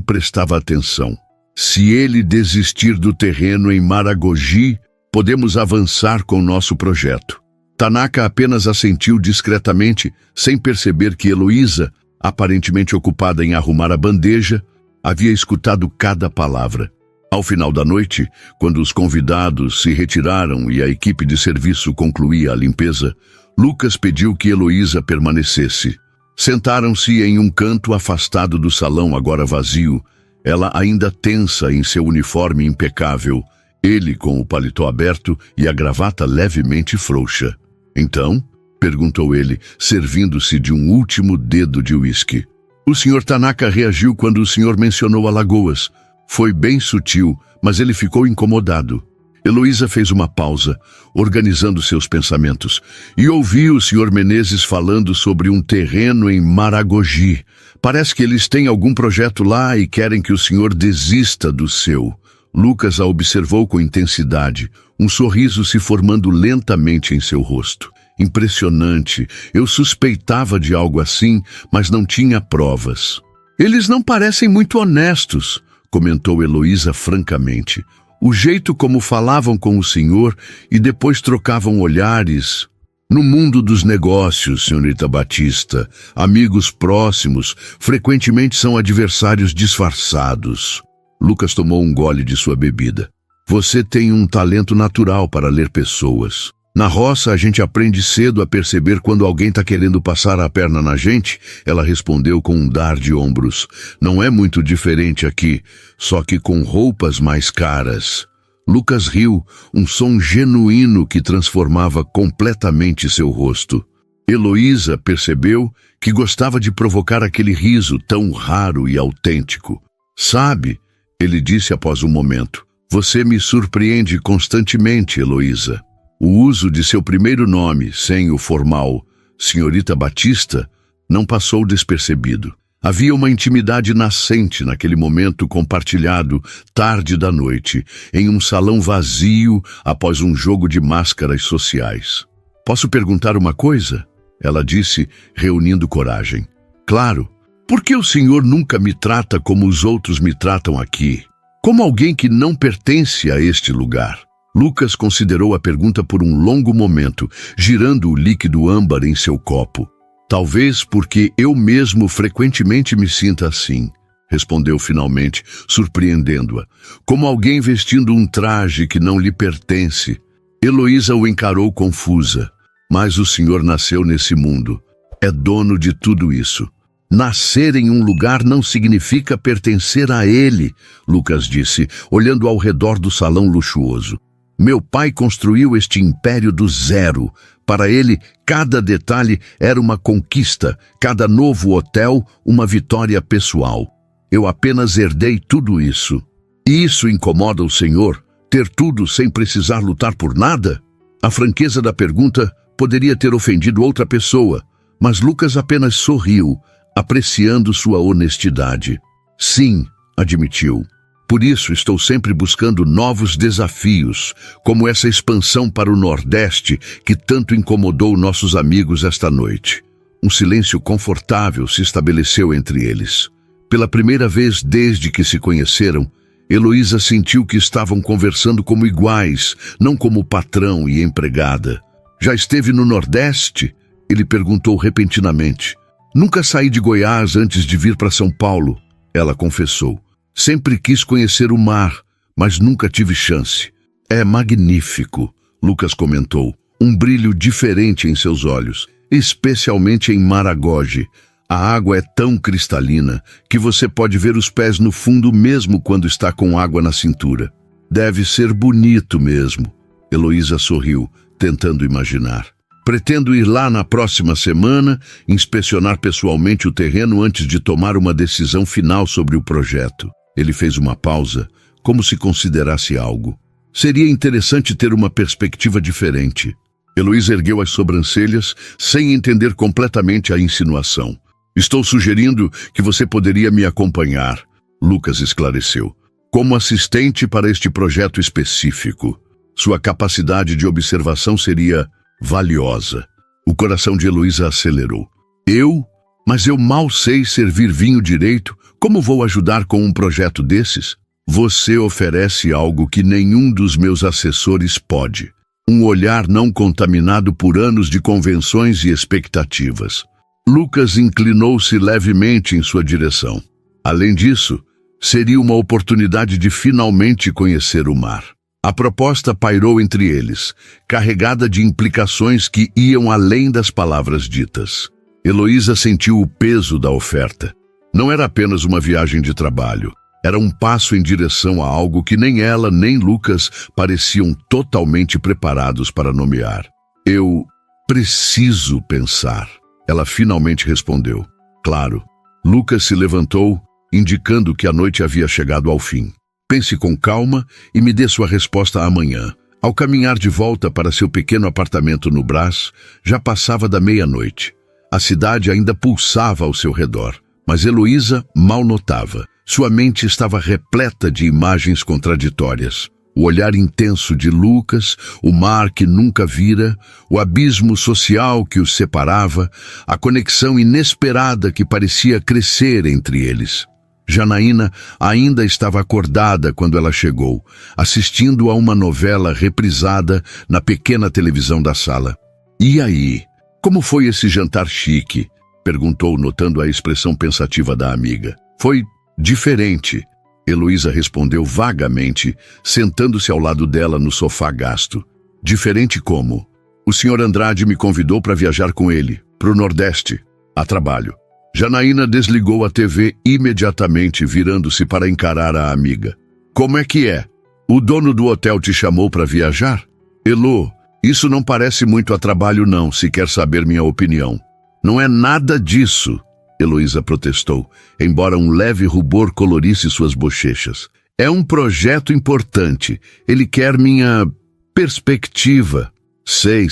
prestava atenção. Se ele desistir do terreno em Maragogi, podemos avançar com nosso projeto. Tanaka apenas assentiu discretamente, sem perceber que Heloísa, aparentemente ocupada em arrumar a bandeja, havia escutado cada palavra. Ao final da noite, quando os convidados se retiraram e a equipe de serviço concluía a limpeza, Lucas pediu que Heloísa permanecesse. Sentaram-se em um canto afastado do salão agora vazio, ela ainda tensa em seu uniforme impecável, ele com o paletó aberto e a gravata levemente frouxa. Então, perguntou ele, servindo-se de um último dedo de uísque. O Sr. Tanaka reagiu quando o senhor mencionou Alagoas. Foi bem sutil, mas ele ficou incomodado. Heloísa fez uma pausa, organizando seus pensamentos, e ouviu o Sr. Menezes falando sobre um terreno em Maragogi. Parece que eles têm algum projeto lá e querem que o senhor desista do seu. Lucas a observou com intensidade, um sorriso se formando lentamente em seu rosto. Impressionante, eu suspeitava de algo assim, mas não tinha provas. Eles não parecem muito honestos, comentou Heloísa francamente. O jeito como falavam com o senhor e depois trocavam olhares. No mundo dos negócios, senhorita Batista, amigos próximos frequentemente são adversários disfarçados. Lucas tomou um gole de sua bebida. Você tem um talento natural para ler pessoas. Na roça, a gente aprende cedo a perceber quando alguém está querendo passar a perna na gente, ela respondeu com um dar de ombros. Não é muito diferente aqui, só que com roupas mais caras. Lucas riu, um som genuíno que transformava completamente seu rosto. Heloísa percebeu que gostava de provocar aquele riso tão raro e autêntico. Sabe, ele disse após um momento, você me surpreende constantemente, Heloísa. O uso de seu primeiro nome, sem o formal, senhorita Batista, não passou despercebido. Havia uma intimidade nascente naquele momento compartilhado, tarde da noite, em um salão vazio após um jogo de máscaras sociais. Posso perguntar uma coisa? Ela disse, reunindo coragem. Claro. Por que o senhor nunca me trata como os outros me tratam aqui? Como alguém que não pertence a este lugar? Lucas considerou a pergunta por um longo momento, girando o líquido âmbar em seu copo. Talvez porque eu mesmo frequentemente me sinta assim, respondeu finalmente, surpreendendo-a, como alguém vestindo um traje que não lhe pertence. Heloísa o encarou confusa. Mas o senhor nasceu nesse mundo. É dono de tudo isso. Nascer em um lugar não significa pertencer a ele, Lucas disse, olhando ao redor do salão luxuoso. Meu pai construiu este império do zero. Para ele, cada detalhe era uma conquista, cada novo hotel, uma vitória pessoal. Eu apenas herdei tudo isso. E isso incomoda o senhor? Ter tudo sem precisar lutar por nada? A franqueza da pergunta poderia ter ofendido outra pessoa, mas Lucas apenas sorriu, apreciando sua honestidade. Sim, admitiu. Por isso estou sempre buscando novos desafios, como essa expansão para o Nordeste que tanto incomodou nossos amigos esta noite. Um silêncio confortável se estabeleceu entre eles. Pela primeira vez desde que se conheceram, Heloísa sentiu que estavam conversando como iguais, não como patrão e empregada. Já esteve no Nordeste? Ele perguntou repentinamente. Nunca saí de Goiás antes de vir para São Paulo, ela confessou. Sempre quis conhecer o mar, mas nunca tive chance. É magnífico, Lucas comentou, um brilho diferente em seus olhos, especialmente em Maragogi. A água é tão cristalina que você pode ver os pés no fundo mesmo quando está com água na cintura. Deve ser bonito mesmo. Heloísa sorriu, tentando imaginar. Pretendo ir lá na próxima semana, inspecionar pessoalmente o terreno antes de tomar uma decisão final sobre o projeto. Ele fez uma pausa, como se considerasse algo. Seria interessante ter uma perspectiva diferente. Heloísa ergueu as sobrancelhas, sem entender completamente a insinuação. Estou sugerindo que você poderia me acompanhar, Lucas esclareceu, como assistente para este projeto específico. Sua capacidade de observação seria valiosa. O coração de Heloísa acelerou. Eu? Mas eu mal sei servir vinho direito. Como vou ajudar com um projeto desses? Você oferece algo que nenhum dos meus assessores pode. Um olhar não contaminado por anos de convenções e expectativas. Lucas inclinou-se levemente em sua direção. Além disso, seria uma oportunidade de finalmente conhecer o mar. A proposta pairou entre eles, carregada de implicações que iam além das palavras ditas. Heloísa sentiu o peso da oferta. Não era apenas uma viagem de trabalho. Era um passo em direção a algo que nem ela nem Lucas pareciam totalmente preparados para nomear. Eu preciso pensar. Ela finalmente respondeu. Claro. Lucas se levantou, indicando que a noite havia chegado ao fim. Pense com calma e me dê sua resposta amanhã. Ao caminhar de volta para seu pequeno apartamento no Brás, já passava da meia-noite. A cidade ainda pulsava ao seu redor, mas Heloísa mal notava. Sua mente estava repleta de imagens contraditórias. O olhar intenso de Lucas, o mar que nunca vira, o abismo social que os separava, a conexão inesperada que parecia crescer entre eles. Janaína ainda estava acordada quando ela chegou, assistindo a uma novela reprisada na pequena televisão da sala. E aí? Como foi esse jantar chique? Perguntou, notando a expressão pensativa da amiga. Foi diferente. Heloísa respondeu vagamente, sentando-se ao lado dela no sofá gasto. Diferente como? O Sr. Andrade me convidou para viajar com ele, para o Nordeste, a trabalho. Janaína desligou a TV imediatamente, virando-se para encarar a amiga. Como é que é? O dono do hotel te chamou para viajar? Elô, isso não parece muito a trabalho não, se quer saber minha opinião. Não é nada disso. Heloísa protestou, embora um leve rubor colorisse suas bochechas. É um projeto importante. Ele quer minha perspectiva. Sei.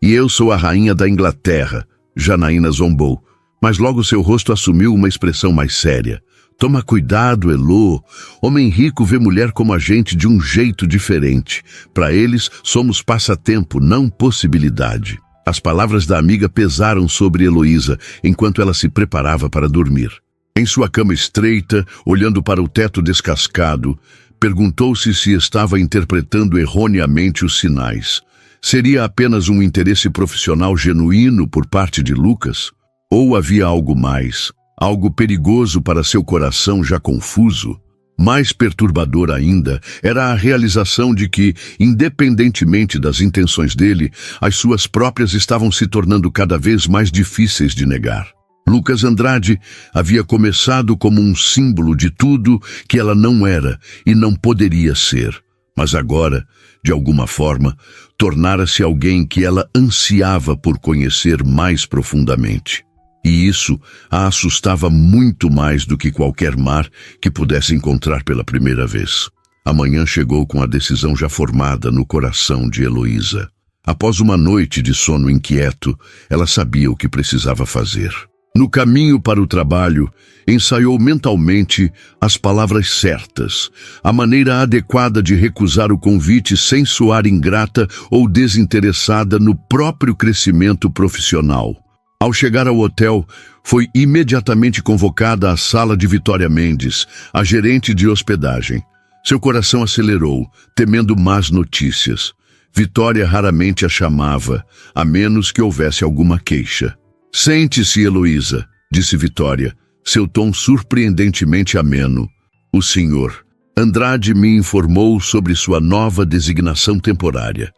E eu sou a rainha da Inglaterra. Janaína zombou, mas logo seu rosto assumiu uma expressão mais séria. Toma cuidado, Elô. Homem rico vê mulher como a gente de um jeito diferente. Para eles, somos passatempo, não possibilidade. As palavras da amiga pesaram sobre Heloísa enquanto ela se preparava para dormir. Em sua cama estreita, olhando para o teto descascado, perguntou-se se estava interpretando erroneamente os sinais. Seria apenas um interesse profissional genuíno por parte de Lucas? Ou havia algo mais, algo perigoso para seu coração já confuso? Mais perturbador ainda era a realização de que, independentemente das intenções dele, as suas próprias estavam se tornando cada vez mais difíceis de negar. Lucas Andrade havia começado como um símbolo de tudo que ela não era e não poderia ser, mas agora, de alguma forma, tornara-se alguém que ela ansiava por conhecer mais profundamente. E isso a assustava muito mais do que qualquer mar que pudesse encontrar pela primeira vez. A manhã chegou com a decisão já formada no coração de Heloísa. Após uma noite de sono inquieto, ela sabia o que precisava fazer. No caminho para o trabalho, ensaiou mentalmente as palavras certas, a maneira adequada de recusar o convite sem soar ingrata ou desinteressada no próprio crescimento profissional. Ao chegar ao hotel, foi imediatamente convocada à sala de Vitória Mendes, a gerente de hospedagem. Seu coração acelerou, temendo más notícias. Vitória raramente a chamava, a menos que houvesse alguma queixa. "Sente-se, Heloísa", disse Vitória, seu tom surpreendentemente ameno. "O senhor Andrade me informou sobre sua nova designação temporária."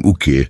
O quê?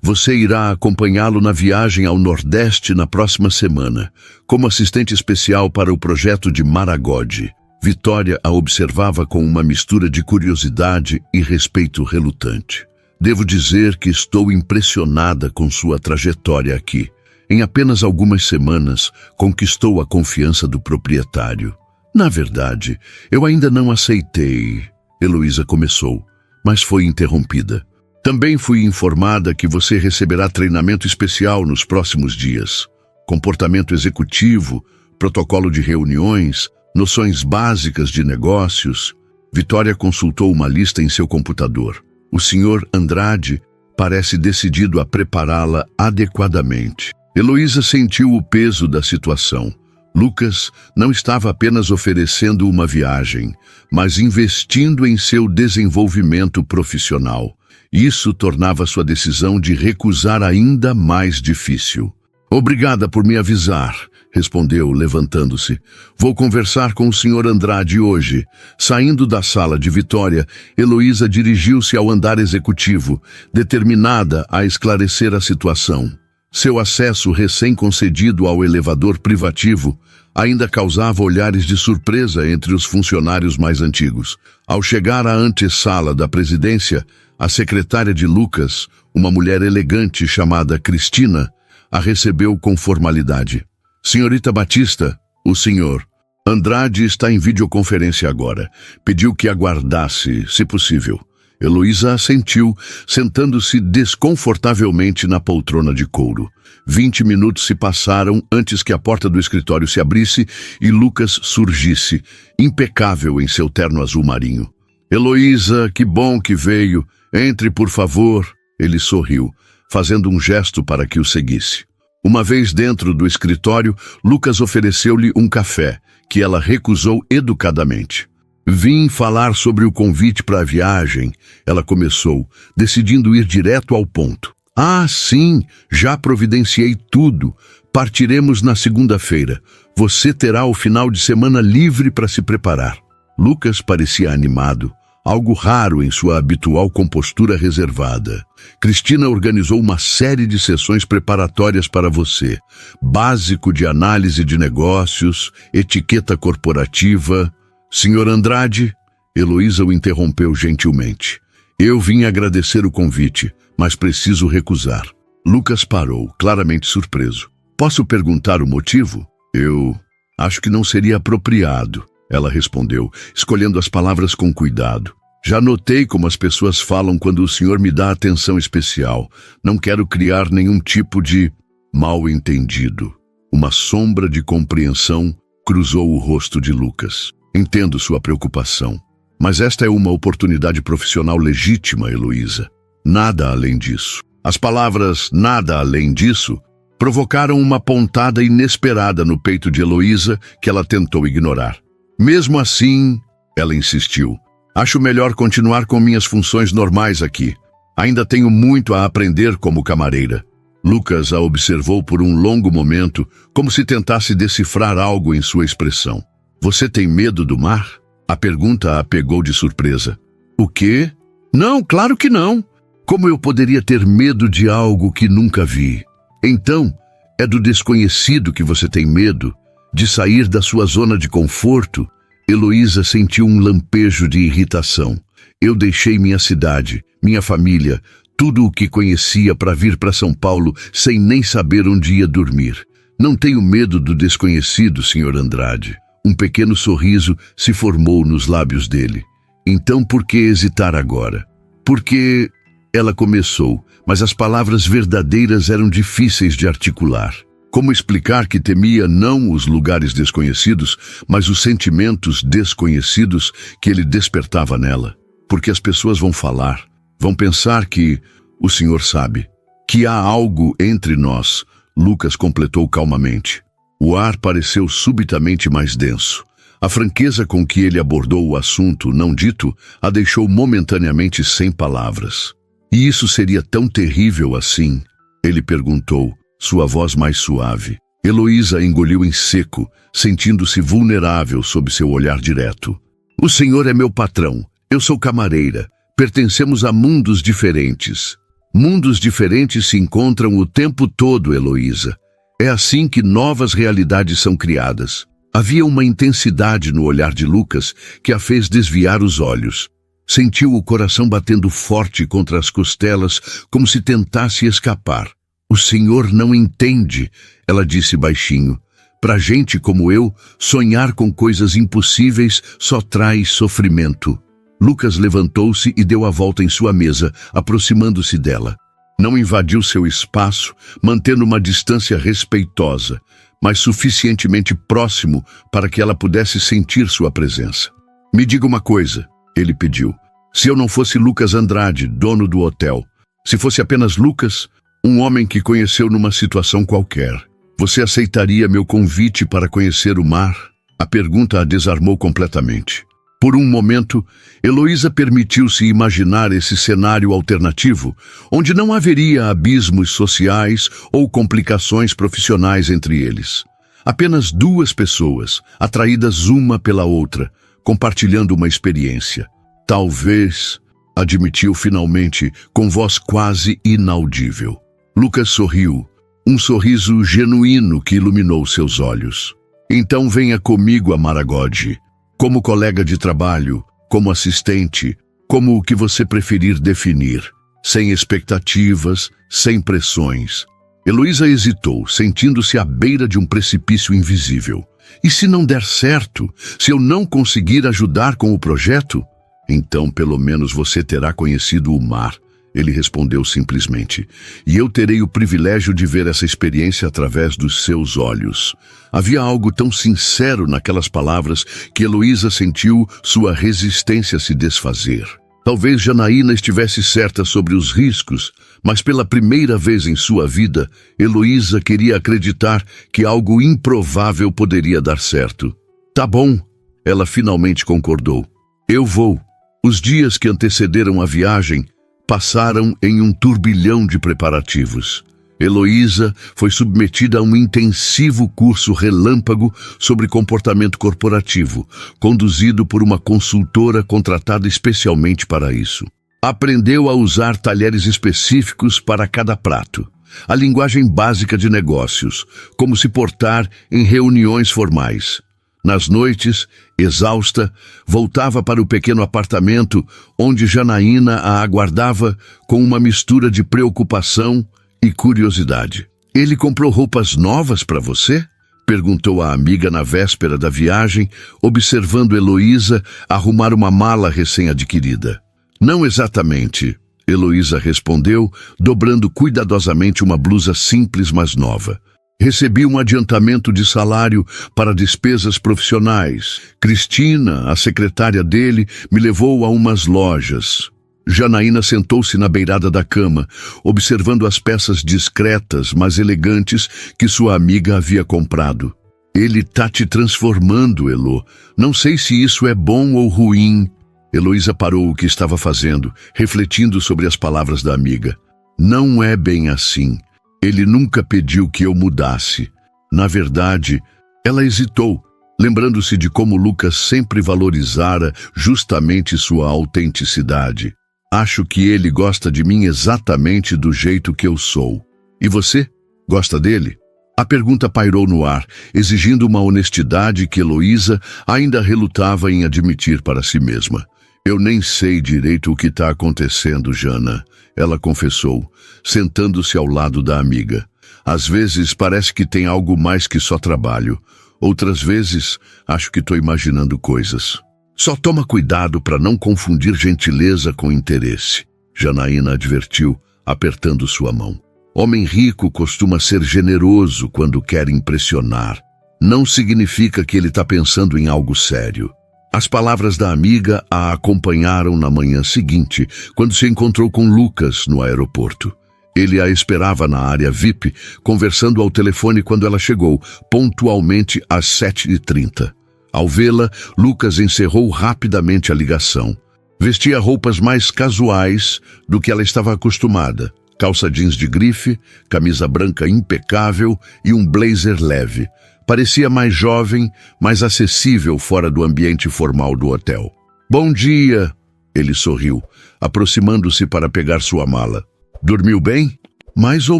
"Você irá acompanhá-lo na viagem ao Nordeste na próxima semana, como assistente especial para o projeto de Maragode." Vitória a observava com uma mistura de curiosidade e respeito relutante. "Devo dizer que estou impressionada com sua trajetória aqui. Em apenas algumas semanas, conquistou a confiança do proprietário." "Na verdade, eu ainda não aceitei", Heloísa começou, mas foi interrompida. "Também fui informada que você receberá treinamento especial nos próximos dias. Comportamento executivo, protocolo de reuniões, noções básicas de negócios." Vitória consultou uma lista em seu computador. O senhor Andrade parece decidido a prepará-la adequadamente. Heloísa sentiu o peso da situação. Lucas não estava apenas oferecendo uma viagem, mas investindo em seu desenvolvimento profissional. Isso tornava sua decisão de recusar ainda mais difícil. "Obrigada por me avisar", respondeu, levantando-se. "Vou conversar com o senhor Andrade hoje." Saindo da sala de Vitória, Heloísa dirigiu-se ao andar executivo, determinada a esclarecer a situação. Seu acesso recém-concedido ao elevador privativo ainda causava olhares de surpresa entre os funcionários mais antigos. Ao chegar à antessala da presidência, a secretária de Lucas, uma mulher elegante chamada Cristina, a recebeu com formalidade. "Senhorita Batista, o senhor Andrade está em videoconferência agora. Pediu que aguardasse, se possível." Heloísa assentiu, sentando-se desconfortavelmente na poltrona de couro. 20 minutos se passaram antes que a porta do escritório se abrisse e Lucas surgisse, impecável em seu terno azul marinho. "Heloísa, que bom que veio. Entre, por favor." Ele sorriu, fazendo um gesto para que o seguisse. Uma vez dentro do escritório, Lucas ofereceu-lhe um café, que ela recusou educadamente. "Vim falar sobre o convite para a viagem", ela começou, decidindo ir direto ao ponto. "Ah, sim, já providenciei tudo. Partiremos na segunda-feira. Você terá o final de semana livre para se preparar." Lucas parecia animado, algo raro em sua habitual compostura reservada. "Cristina organizou uma série de sessões preparatórias para você. Básico de análise de negócios, etiqueta corporativa." "Senhor Andrade", Heloísa o interrompeu gentilmente. "Eu vim agradecer o convite, mas preciso recusar." Lucas parou, claramente surpreso. "Posso perguntar o motivo?" "Eu acho que não seria apropriado", ela respondeu, escolhendo as palavras com cuidado. "Já notei como as pessoas falam quando o senhor me dá atenção especial. Não quero criar nenhum tipo de mal-entendido." Uma sombra de compreensão cruzou o rosto de Lucas. "Entendo sua preocupação, mas esta é uma oportunidade profissional legítima, Heloísa. Nada além disso." As palavras "nada além disso" provocaram uma pontada inesperada no peito de Heloísa que ela tentou ignorar. "Mesmo assim", ela insistiu, "acho melhor continuar com minhas funções normais aqui. Ainda tenho muito a aprender como camareira." Lucas a observou por um longo momento, como se tentasse decifrar algo em sua expressão. "Você tem medo do mar?" A pergunta a pegou de surpresa. "O quê?" "Não, claro que não. Como eu poderia ter medo de algo que nunca vi?" "Então, é do desconhecido que você tem medo? De sair da sua zona de conforto?" Heloísa sentiu um lampejo de irritação. "Eu deixei minha cidade, minha família, tudo o que conhecia para vir para São Paulo sem nem saber onde ia dormir. Não tenho medo do desconhecido, senhor Andrade." Um pequeno sorriso se formou nos lábios dele. "Então por que hesitar agora?" "Porque..." ela começou, mas as palavras verdadeiras eram difíceis de articular. Como explicar que temia não os lugares desconhecidos, mas os sentimentos desconhecidos que ele despertava nela? "Porque as pessoas vão falar, vão pensar que... o senhor sabe." Que há algo entre nós, Lucas completou calmamente. O ar pareceu subitamente mais denso. A franqueza com que ele abordou o assunto não dito a deixou momentaneamente sem palavras. E isso seria tão terrível assim? Ele perguntou, sua voz mais suave. Heloísa engoliu em seco, sentindo-se vulnerável sob seu olhar direto. O senhor é meu patrão. Eu sou camareira. Pertencemos a mundos diferentes. Mundos diferentes se encontram o tempo todo, Heloísa. É assim que novas realidades são criadas. Havia uma intensidade no olhar de Lucas que a fez desviar os olhos. Sentiu o coração batendo forte contra as costelas, como se tentasse escapar. O senhor não entende, ela disse baixinho. Pra gente como eu, sonhar com coisas impossíveis só traz sofrimento. Lucas levantou-se e deu a volta em sua mesa, aproximando-se dela. Não invadiu seu espaço, mantendo uma distância respeitosa, mas suficientemente próximo para que ela pudesse sentir sua presença. Me diga uma coisa, ele pediu. Se eu não fosse Lucas Andrade, dono do hotel, se fosse apenas Lucas, um homem que conheceu numa situação qualquer, você aceitaria meu convite para conhecer o mar? A pergunta a desarmou completamente. Por um momento, Heloísa permitiu-se imaginar esse cenário alternativo, onde não haveria abismos sociais ou complicações profissionais entre eles. Apenas duas pessoas, atraídas uma pela outra, compartilhando uma experiência. Talvez, admitiu finalmente, com voz quase inaudível. Lucas sorriu, um sorriso genuíno que iluminou seus olhos. Então venha comigo a Maragogi. Como colega de trabalho, como assistente, como o que você preferir definir, sem expectativas, sem pressões. Heloísa hesitou, sentindo-se à beira de um precipício invisível. E se não der certo? Se eu não conseguir ajudar com o projeto? Então, pelo menos você terá conhecido o mar. Ele respondeu simplesmente. E eu terei o privilégio de ver essa experiência através dos seus olhos. Havia algo tão sincero naquelas palavras que Heloísa sentiu sua resistência se desfazer. Talvez Janaína estivesse certa sobre os riscos, mas pela primeira vez em sua vida, Heloísa queria acreditar que algo improvável poderia dar certo. Tá bom, ela finalmente concordou. Eu vou. Os dias que antecederam a viagem passaram em um turbilhão de preparativos. Heloísa foi submetida a um intensivo curso relâmpago sobre comportamento corporativo, conduzido por uma consultora contratada especialmente para isso. Aprendeu a usar talheres específicos para cada prato, a linguagem básica de negócios, como se portar em reuniões formais. Nas noites, exausta, voltava para o pequeno apartamento onde Janaína a aguardava com uma mistura de preocupação e curiosidade. Ele comprou roupas novas para você? Perguntou a amiga na véspera da viagem, observando Heloísa arrumar uma mala recém-adquirida. Não exatamente, Heloísa respondeu, dobrando cuidadosamente uma blusa simples, mas nova. Recebi um adiantamento de salário para despesas profissionais. Cristina, a secretária dele, me levou a umas lojas. Janaína sentou-se na beirada da cama, observando as peças discretas, mas elegantes que sua amiga havia comprado. Ele tá te transformando, Elo. Não sei se isso é bom ou ruim. Heloísa parou o que estava fazendo, refletindo sobre as palavras da amiga. Não é bem assim. Ele nunca pediu que eu mudasse. Na verdade, ela hesitou, lembrando-se de como Lucas sempre valorizara justamente sua autenticidade. Acho que ele gosta de mim exatamente do jeito que eu sou. E você? Gosta dele? A pergunta pairou no ar, exigindo uma honestidade que Heloísa ainda relutava em admitir para si mesma. Eu nem sei direito o que está acontecendo, Jana, ela confessou, sentando-se ao lado da amiga. Às vezes parece que tem algo mais que só trabalho. Outras vezes acho que estou imaginando coisas. Só toma cuidado para não confundir gentileza com interesse, Janaína advertiu, apertando sua mão. Homem rico costuma ser generoso quando quer impressionar. Não significa que ele está pensando em algo sério. As palavras da amiga a acompanharam na manhã seguinte, quando se encontrou com Lucas no aeroporto. Ele a esperava na área VIP, conversando ao telefone quando ela chegou, pontualmente às 7h30. Ao vê-la, Lucas encerrou rapidamente a ligação. Vestia roupas mais casuais do que ela estava acostumada. Calça jeans de grife, camisa branca impecável e um blazer leve. Parecia mais jovem, mais acessível fora do ambiente formal do hotel. "Bom dia", ele sorriu, aproximando-se para pegar sua mala. "Dormiu bem?" "Mais ou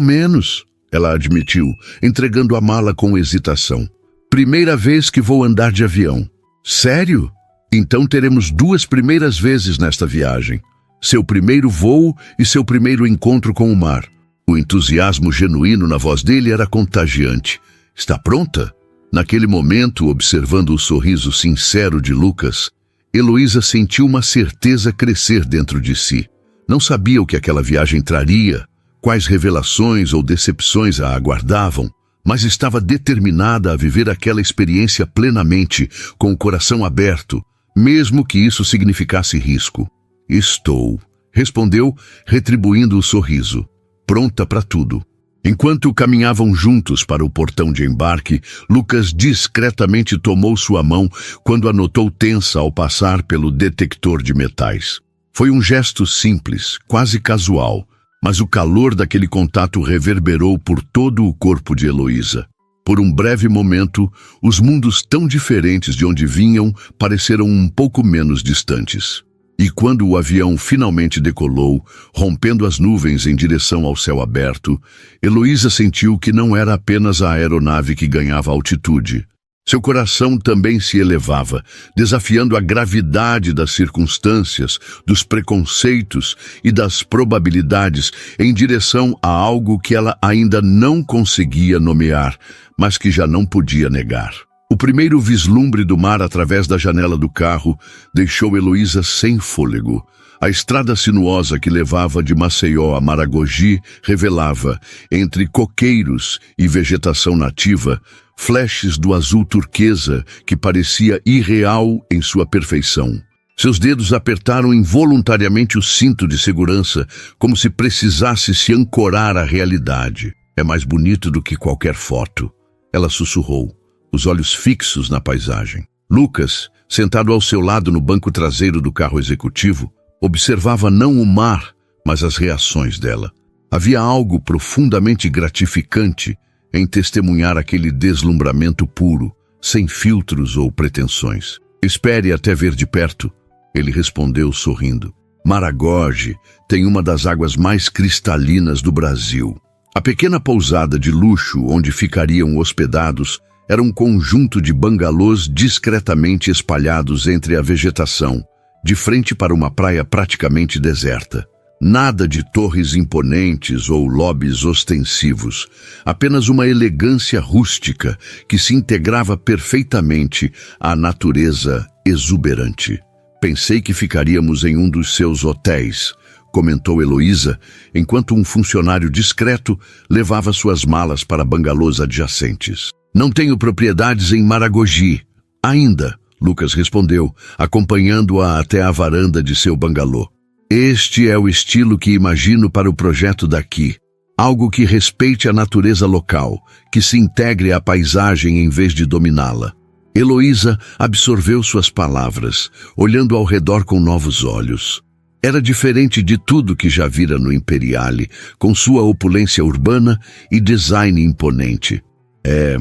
menos", ela admitiu, entregando a mala com hesitação. "Primeira vez que vou andar de avião." "Sério? Então teremos 2 primeiras vezes nesta viagem. Seu primeiro voo e seu primeiro encontro com o mar." O entusiasmo genuíno na voz dele era contagiante. "Está pronta?" Naquele momento, observando o sorriso sincero de Lucas, Heloísa sentiu uma certeza crescer dentro de si. Não sabia o que aquela viagem traria, quais revelações ou decepções a aguardavam, mas estava determinada a viver aquela experiência plenamente, com o coração aberto, mesmo que isso significasse risco. "Estou", respondeu, retribuindo o sorriso, "pronta para tudo." Enquanto caminhavam juntos para o portão de embarque, Lucas discretamente tomou sua mão quando a notou tensa ao passar pelo detector de metais. Foi um gesto simples, quase casual, mas o calor daquele contato reverberou por todo o corpo de Heloísa. Por um breve momento, os mundos tão diferentes de onde vinham pareceram um pouco menos distantes. E quando o avião finalmente decolou, rompendo as nuvens em direção ao céu aberto, Heloísa sentiu que não era apenas a aeronave que ganhava altitude. Seu coração também se elevava, desafiando a gravidade das circunstâncias, dos preconceitos e das probabilidades em direção a algo que ela ainda não conseguia nomear, mas que já não podia negar. O primeiro vislumbre do mar através da janela do carro deixou Heloísa sem fôlego. A estrada sinuosa que levava de Maceió a Maragogi revelava, entre coqueiros e vegetação nativa, flashes do azul turquesa que parecia irreal em sua perfeição. Seus dedos apertaram involuntariamente o cinto de segurança, como se precisasse se ancorar à realidade. "É mais bonito do que qualquer foto", ela sussurrou, os olhos fixos na paisagem. Lucas, sentado ao seu lado no banco traseiro do carro executivo, observava não o mar, mas as reações dela. Havia algo profundamente gratificante em testemunhar aquele deslumbramento puro, sem filtros ou pretensões. "Espere até ver de perto", ele respondeu sorrindo. "Maragogi tem uma das águas mais cristalinas do Brasil." A pequena pousada de luxo onde ficariam hospedados era um conjunto de bangalôs discretamente espalhados entre a vegetação, de frente para uma praia praticamente deserta. Nada de torres imponentes ou lobbies ostensivos, apenas uma elegância rústica que se integrava perfeitamente à natureza exuberante. "Pensei que ficaríamos em um dos seus hotéis", comentou Heloísa, enquanto um funcionário discreto levava suas malas para bangalôs adjacentes. "Não tenho propriedades em Maragogi ainda", Lucas respondeu, acompanhando-a até a varanda de seu bangalô. "Este é o estilo que imagino para o projeto daqui. Algo que respeite a natureza local, que se integre à paisagem em vez de dominá-la." Heloísa absorveu suas palavras, olhando ao redor com novos olhos. Era diferente de tudo que já vira no Imperiale, com sua opulência urbana e design imponente. "É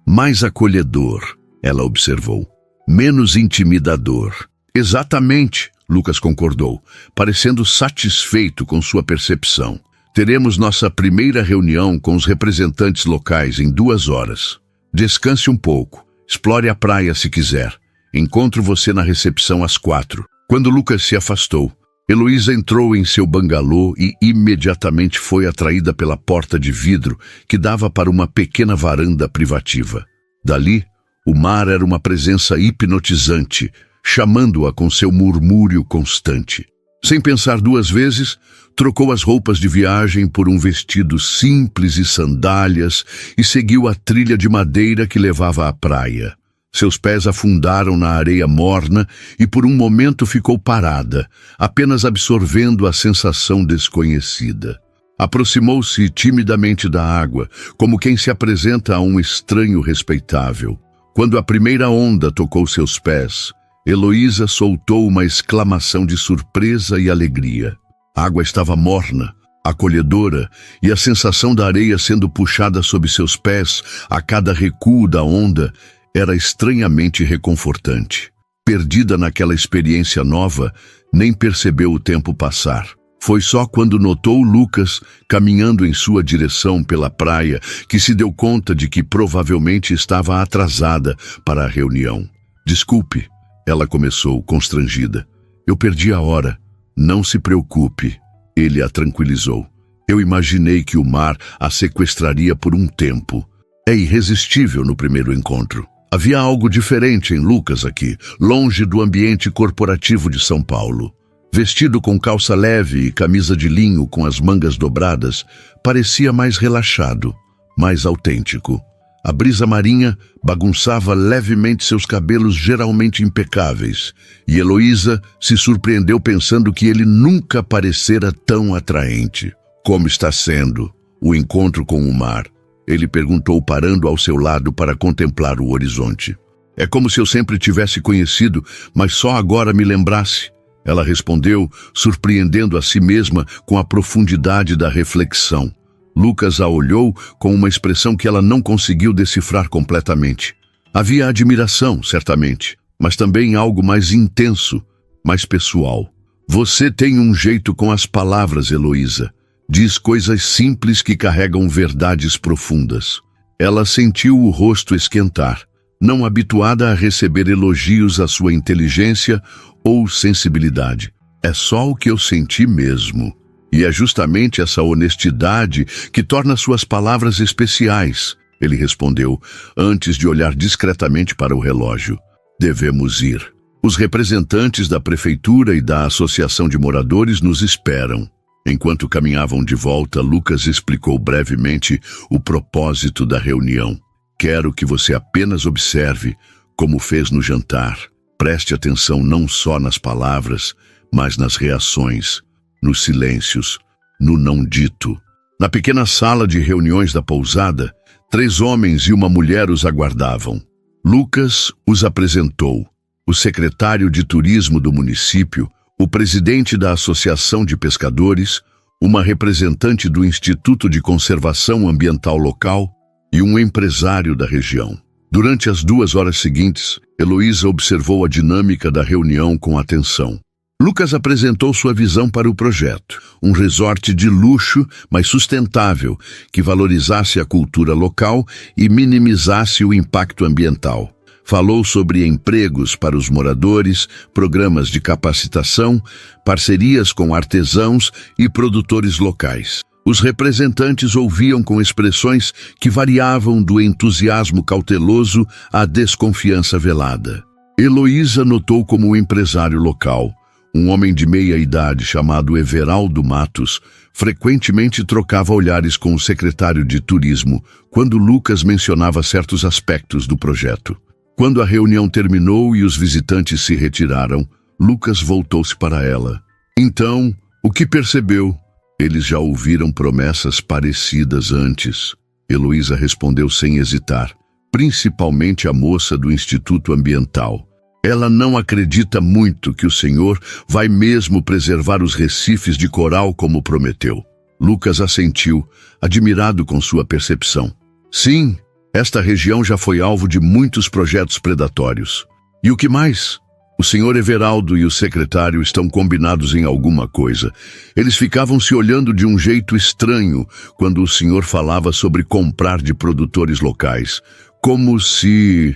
mais acolhedor", ela observou. "Menos intimidador." "Exatamente", Lucas concordou, parecendo satisfeito com sua percepção. "Teremos nossa primeira reunião com os representantes locais em 2 horas. Descanse um pouco, explore a praia se quiser. Encontro você na recepção às 4. Quando Lucas se afastou, Heloísa entrou em seu bangalô e imediatamente foi atraída pela porta de vidro que dava para uma pequena varanda privativa. Dali, o mar era uma presença hipnotizante, chamando-a com seu murmúrio constante. Sem pensar 2 vezes, trocou as roupas de viagem por um vestido simples e sandálias e seguiu a trilha de madeira que levava à praia. Seus pés afundaram na areia morna e por um momento ficou parada, apenas absorvendo a sensação desconhecida. Aproximou-se timidamente da água, como quem se apresenta a um estranho respeitável. Quando a primeira onda tocou seus pés, Heloísa soltou uma exclamação de surpresa e alegria. A água estava morna, acolhedora, e a sensação da areia sendo puxada sob seus pés a cada recuo da onda era estranhamente reconfortante. Perdida naquela experiência nova, nem percebeu o tempo passar. Foi só quando notou Lucas caminhando em sua direção pela praia que se deu conta de que provavelmente estava atrasada para a reunião. "Desculpe", ela começou, constrangida. "Eu perdi a hora." "Não se preocupe", ele a tranquilizou. "Eu imaginei que o mar a sequestraria por um tempo. É irresistível no primeiro encontro." Havia algo diferente em Lucas aqui, longe do ambiente corporativo de São Paulo. Vestido com calça leve e camisa de linho com as mangas dobradas, parecia mais relaxado, mais autêntico. A brisa marinha bagunçava levemente seus cabelos geralmente impecáveis, e Heloísa se surpreendeu pensando que ele nunca parecera tão atraente. "Como está sendo o encontro com o mar?" ele perguntou, parando ao seu lado para contemplar o horizonte. "É como se eu sempre tivesse conhecido, mas só agora me lembrasse." Ela respondeu, surpreendendo a si mesma com a profundidade da reflexão. Lucas a olhou com uma expressão que ela não conseguiu decifrar completamente. Havia admiração, certamente, mas também algo mais intenso, mais pessoal. "Você tem um jeito com as palavras, Heloísa. Diz coisas simples que carregam verdades profundas." Ela sentiu o rosto esquentar, não habituada a receber elogios à sua inteligência ou sensibilidade. "É só o que eu senti mesmo. E é justamente essa honestidade que torna suas palavras especiais", ele respondeu, antes de olhar discretamente para o relógio. "Devemos ir. Os representantes da prefeitura e da associação de moradores nos esperam." Enquanto caminhavam de volta, Lucas explicou brevemente o propósito da reunião. "Quero que você apenas observe como fez no jantar. Preste atenção não só nas palavras, mas nas reações, nos silêncios, no não dito." Na pequena sala de reuniões da pousada, 3 homens e uma mulher os aguardavam. Lucas os apresentou: o secretário de turismo do município, o presidente da Associação de Pescadores, uma representante do Instituto de Conservação Ambiental local e um empresário da região. Durante as 2 horas seguintes, Heloísa observou a dinâmica da reunião com atenção. Lucas apresentou sua visão para o projeto, um resort de luxo, mas sustentável, que valorizasse a cultura local e minimizasse o impacto ambiental. Falou sobre empregos para os moradores, programas de capacitação, parcerias com artesãos e produtores locais. Os representantes ouviam com expressões que variavam do entusiasmo cauteloso à desconfiança velada. Heloísa notou como o empresário local, um homem de meia-idade chamado Everaldo Matos, frequentemente trocava olhares com o secretário de turismo quando Lucas mencionava certos aspectos do projeto. Quando a reunião terminou e os visitantes se retiraram, Lucas voltou-se para ela. "Então, o que percebeu?" "Eles já ouviram promessas parecidas antes." Heloísa respondeu sem hesitar. "Principalmente a moça do Instituto Ambiental. Ela não acredita muito que o senhor vai mesmo preservar os recifes de coral como prometeu." Lucas assentiu, admirado com sua percepção. "Sim, esta região já foi alvo de muitos projetos predatórios." "E o que mais?" "O senhor Everaldo e o secretário estão combinados em alguma coisa. Eles ficavam se olhando de um jeito estranho quando o senhor falava sobre comprar de produtores locais, como se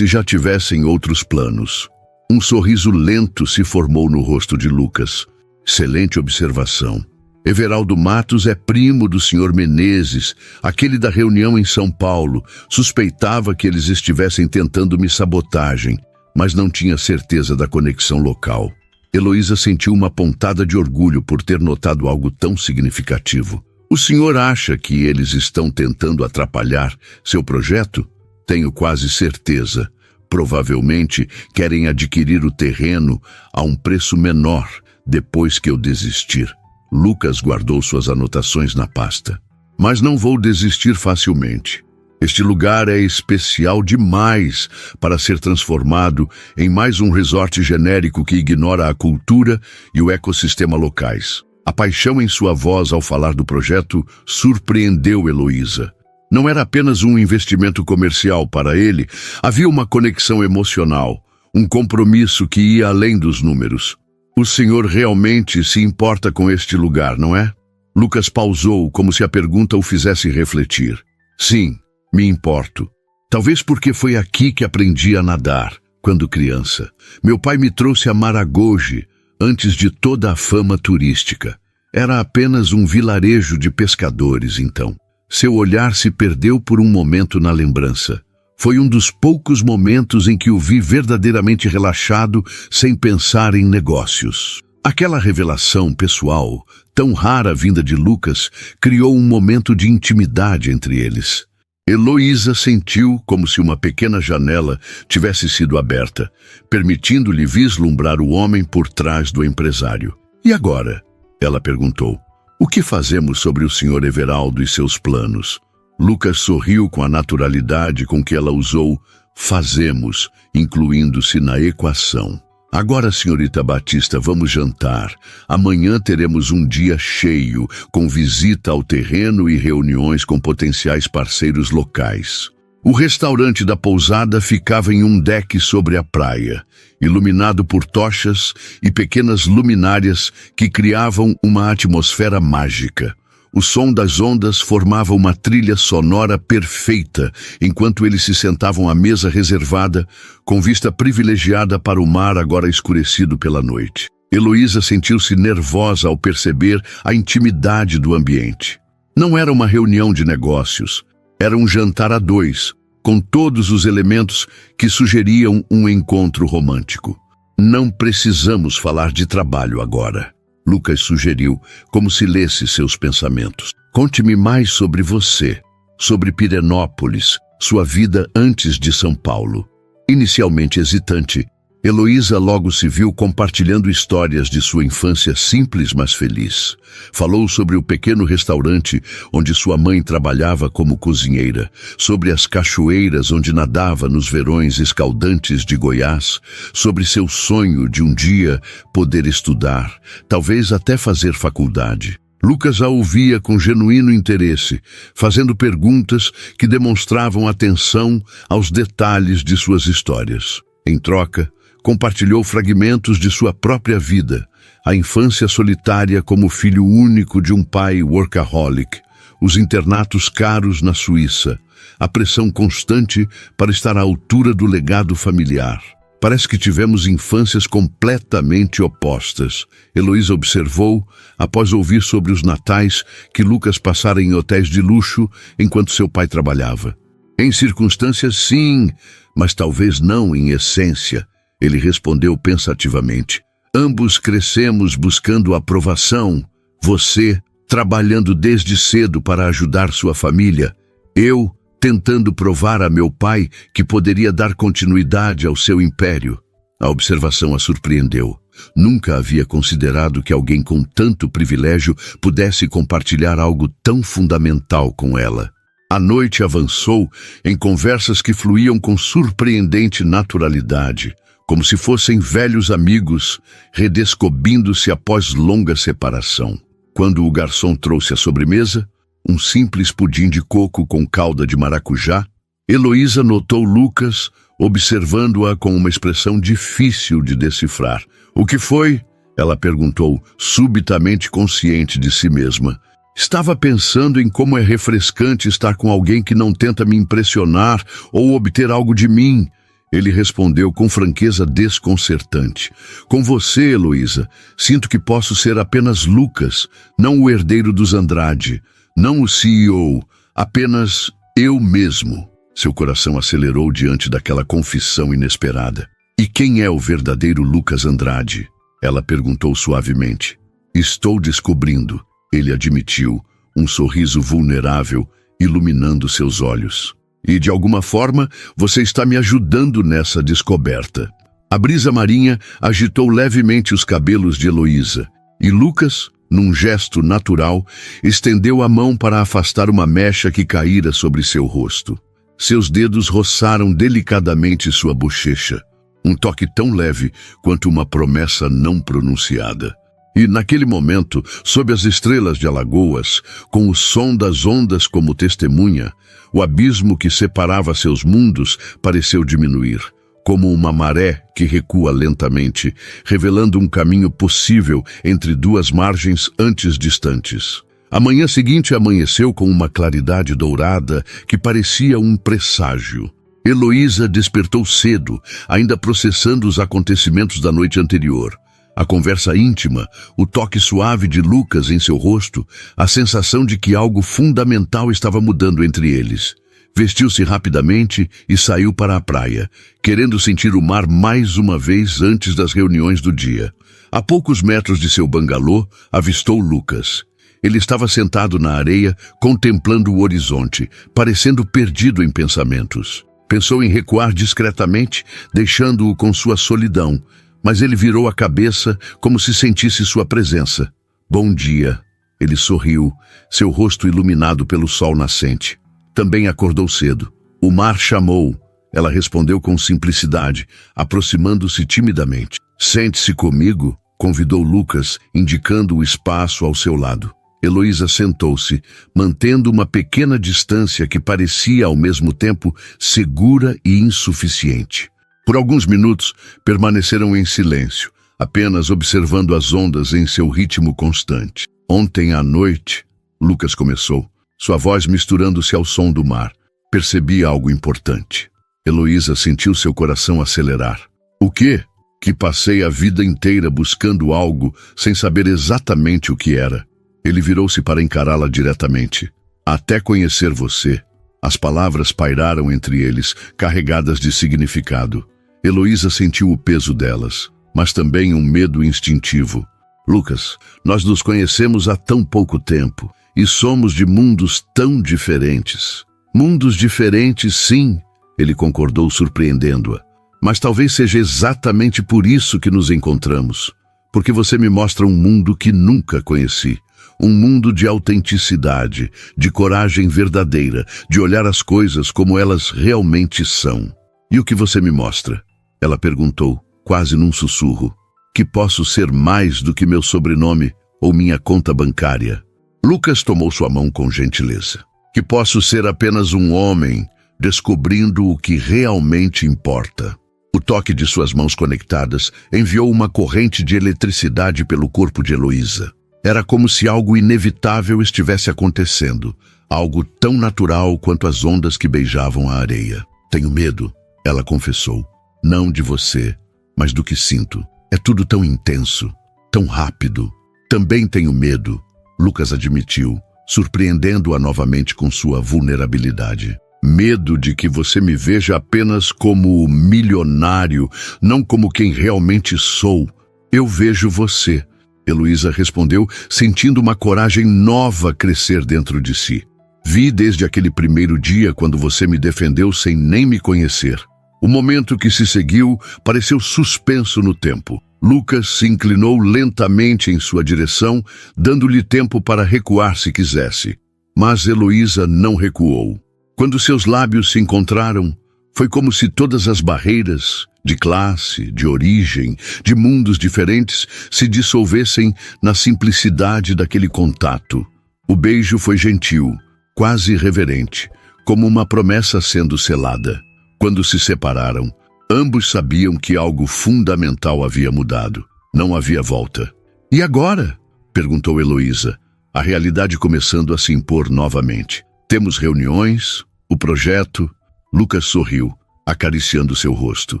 já tivessem outros planos." Um sorriso lento se formou no rosto de Lucas. "Excelente observação. Everaldo Matos é primo do senhor Menezes, aquele da reunião em São Paulo. Suspeitava que eles estivessem tentando me sabotagem, mas não tinha certeza da conexão local." Heloísa sentiu uma pontada de orgulho por ter notado algo tão significativo. "O senhor acha que eles estão tentando atrapalhar seu projeto?" "Tenho quase certeza. Provavelmente querem adquirir o terreno a um preço menor depois que eu desistir." Lucas guardou suas anotações na pasta. Mas não vou desistir facilmente. Este lugar é especial demais para ser transformado em mais um resort genérico que ignora a cultura e o ecossistema locais. A paixão em sua voz ao falar do projeto surpreendeu Heloísa. Não era apenas um investimento comercial para ele, havia uma conexão emocional, um compromisso que ia além dos números. O senhor realmente se importa com este lugar, não é? Lucas pausou, como se a pergunta o fizesse refletir. Sim, me importo. Talvez porque foi aqui que aprendi a nadar, quando criança. Meu pai me trouxe a Maragogi, antes de toda a fama turística. Era apenas um vilarejo de pescadores, então. Seu olhar se perdeu por um momento na lembrança. Foi um dos poucos momentos em que o vi verdadeiramente relaxado, sem pensar em negócios. Aquela revelação pessoal, tão rara vinda de Lucas, criou um momento de intimidade entre eles. Heloísa sentiu como se uma pequena janela tivesse sido aberta, permitindo-lhe vislumbrar o homem por trás do empresário. E agora? Ela perguntou. O que fazemos sobre o Sr. Everaldo e seus planos? Lucas sorriu com a naturalidade com que ela usou fazemos, incluindo-se na equação. Agora, senhorita Batista, vamos jantar. Amanhã teremos um dia cheio, com visita ao terreno e reuniões com potenciais parceiros locais. O restaurante da pousada ficava em um deck sobre a praia, iluminado por tochas e pequenas luminárias que criavam uma atmosfera mágica. O som das ondas formava uma trilha sonora perfeita, enquanto eles se sentavam à mesa reservada, com vista privilegiada para o mar agora escurecido pela noite. Heloísa sentiu-se nervosa ao perceber a intimidade do ambiente. Não era uma reunião de negócios, era um jantar a dois, com todos os elementos que sugeriam um encontro romântico. Não precisamos falar de trabalho agora. Lucas sugeriu, como se lesse seus pensamentos. Conte-me mais sobre você, sobre Pirenópolis, sua vida antes de São Paulo. Inicialmente hesitante, Heloísa logo se viu compartilhando histórias de sua infância simples, mas feliz. Falou sobre o pequeno restaurante onde sua mãe trabalhava como cozinheira, sobre as cachoeiras onde nadava nos verões escaldantes de Goiás, sobre seu sonho de um dia poder estudar, talvez até fazer faculdade. Lucas a ouvia com genuíno interesse, fazendo perguntas que demonstravam atenção aos detalhes de suas histórias. Em troca, compartilhou fragmentos de sua própria vida, a infância solitária como filho único de um pai workaholic, os internatos caros na Suíça, a pressão constante para estar à altura do legado familiar. Parece que tivemos infâncias completamente opostas, Heloísa observou, após ouvir sobre os natais que Lucas passara em hotéis de luxo enquanto seu pai trabalhava. Em circunstâncias, sim, mas talvez não em essência. Ele respondeu pensativamente. Ambos crescemos buscando aprovação. Você, trabalhando desde cedo para ajudar sua família. Eu, tentando provar a meu pai que poderia dar continuidade ao seu império. A observação a surpreendeu. Nunca havia considerado que alguém com tanto privilégio pudesse compartilhar algo tão fundamental com ela. A noite avançou em conversas que fluíam com surpreendente naturalidade, como se fossem velhos amigos, redescobrindo-se após longa separação. Quando o garçom trouxe a sobremesa, um simples pudim de coco com calda de maracujá, Heloísa notou Lucas, observando-a com uma expressão difícil de decifrar. O que foi? Ela perguntou, subitamente consciente de si mesma. Estava pensando em como é refrescante estar com alguém que não tenta me impressionar ou obter algo de mim. Ele respondeu com franqueza desconcertante. Com você, Heloísa, sinto que posso ser apenas Lucas, não o herdeiro dos Andrade, não o CEO, apenas eu mesmo. Seu coração acelerou diante daquela confissão inesperada. E quem é o verdadeiro Lucas Andrade? Ela perguntou suavemente. Estou descobrindo, ele admitiu, um sorriso vulnerável iluminando seus olhos. E, de alguma forma, você está me ajudando nessa descoberta. A brisa marinha agitou levemente os cabelos de Heloísa, e Lucas, Num gesto natural, estendeu a mão para afastar uma mecha que caíra sobre seu rosto. Seus dedos roçaram delicadamente sua bochecha, um toque tão leve quanto uma promessa não pronunciada. E, naquele momento, sob as estrelas de Alagoas, com o som das ondas como testemunha, o abismo que separava seus mundos pareceu diminuir, como uma maré que recua lentamente, revelando um caminho possível entre duas margens antes distantes. A manhã seguinte amanheceu com uma claridade dourada que parecia um presságio. Heloísa despertou cedo, ainda processando os acontecimentos da noite anterior. A conversa íntima, o toque suave de Lucas em seu rosto, a sensação de que algo fundamental estava mudando entre eles. Vestiu-se rapidamente e saiu para a praia, querendo sentir o mar mais uma vez antes das reuniões do dia. A poucos metros de seu bangalô, avistou Lucas. Ele estava sentado na areia, contemplando o horizonte, parecendo perdido em pensamentos. Pensou em recuar discretamente, deixando-o com sua solidão, mas ele virou a cabeça como se sentisse sua presença. Bom dia. Ele sorriu, seu rosto iluminado pelo sol nascente. Também acordou cedo. O mar chamou. Ela respondeu com simplicidade, aproximando-se timidamente. Sente-se comigo, convidou Lucas, indicando o espaço ao seu lado. Heloísa sentou-se, mantendo uma pequena distância que parecia ao mesmo tempo segura e insuficiente. Por alguns minutos, permaneceram em silêncio, apenas observando as ondas em seu ritmo constante. Ontem à noite, Lucas começou, sua voz misturando-se ao som do mar. Percebi algo importante. Heloísa sentiu seu coração acelerar. O quê? Que passei a vida inteira buscando algo sem saber exatamente o que era. Ele virou-se para encará-la diretamente. Até conhecer você. As palavras pairaram entre eles, carregadas de significado. Heloísa sentiu o peso delas, mas também um medo instintivo. Lucas, nós nos conhecemos há tão pouco tempo e somos de mundos tão diferentes. Mundos diferentes, sim, ele concordou, surpreendendo-a. Mas talvez seja exatamente por isso que nos encontramos. Porque você me mostra um mundo que nunca conheci. Um mundo de autenticidade, de coragem verdadeira, de olhar as coisas como elas realmente são. E o que você me mostra? Ela perguntou, quase num sussurro. Que posso ser mais do que meu sobrenome ou minha conta bancária? Lucas tomou sua mão com gentileza. Que posso ser apenas um homem, descobrindo o que realmente importa. O toque de suas mãos conectadas enviou uma corrente de eletricidade pelo corpo de Heloísa. Era como se algo inevitável estivesse acontecendo, algo tão natural quanto as ondas que beijavam a areia. Tenho medo, ela confessou. Não de você, mas do que sinto. É tudo tão intenso, tão rápido. Também tenho medo, Lucas admitiu, surpreendendo-a novamente com sua vulnerabilidade. Medo de que você me veja apenas como milionário, não como quem realmente sou. Eu vejo você, Heloísa respondeu, sentindo uma coragem nova crescer dentro de si. Vi desde aquele primeiro dia quando você me defendeu sem nem me conhecer. O momento que se seguiu pareceu suspenso no tempo. Lucas se inclinou lentamente em sua direção, dando-lhe tempo para recuar se quisesse. Mas Heloísa não recuou. Quando seus lábios se encontraram, foi como se todas as barreiras, de classe, de origem, de mundos diferentes, se dissolvessem na simplicidade daquele contato. O beijo foi gentil, quase reverente, como uma promessa sendo selada. Quando se separaram, ambos sabiam que algo fundamental havia mudado. Não havia volta. E agora? Perguntou Heloísa, a realidade começando a se impor novamente. Temos reuniões, o projeto... Lucas sorriu, acariciando seu rosto.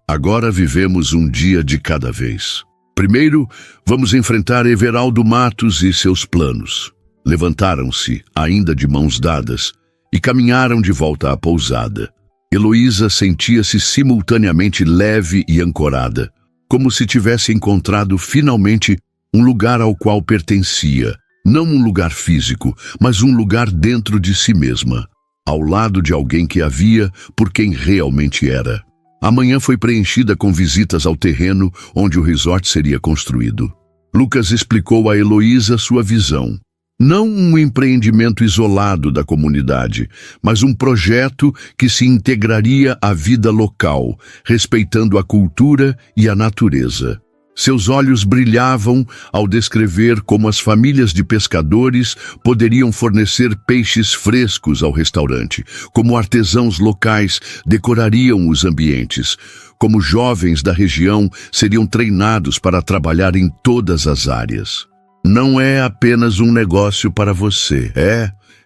Agora vivemos um dia de cada vez. Primeiro, vamos enfrentar Everaldo Matos e seus planos. Levantaram-se, ainda de mãos dadas, e caminharam de volta à pousada. Heloísa sentia-se simultaneamente leve e ancorada, como se tivesse encontrado finalmente um lugar ao qual pertencia. Não um lugar físico, mas um lugar dentro de si mesma, ao lado de alguém que a via por quem realmente era. A manhã foi preenchida com visitas ao terreno onde o resort seria construído. Lucas explicou a Heloísa sua visão. Não um empreendimento isolado da comunidade, mas um projeto que se integraria à vida local, respeitando a cultura e a natureza. Seus olhos brilhavam ao descrever como as famílias de pescadores poderiam fornecer peixes frescos ao restaurante, como artesãos locais decorariam os ambientes, como jovens da região seriam treinados para trabalhar em todas as áreas. Não é apenas um negócio para você,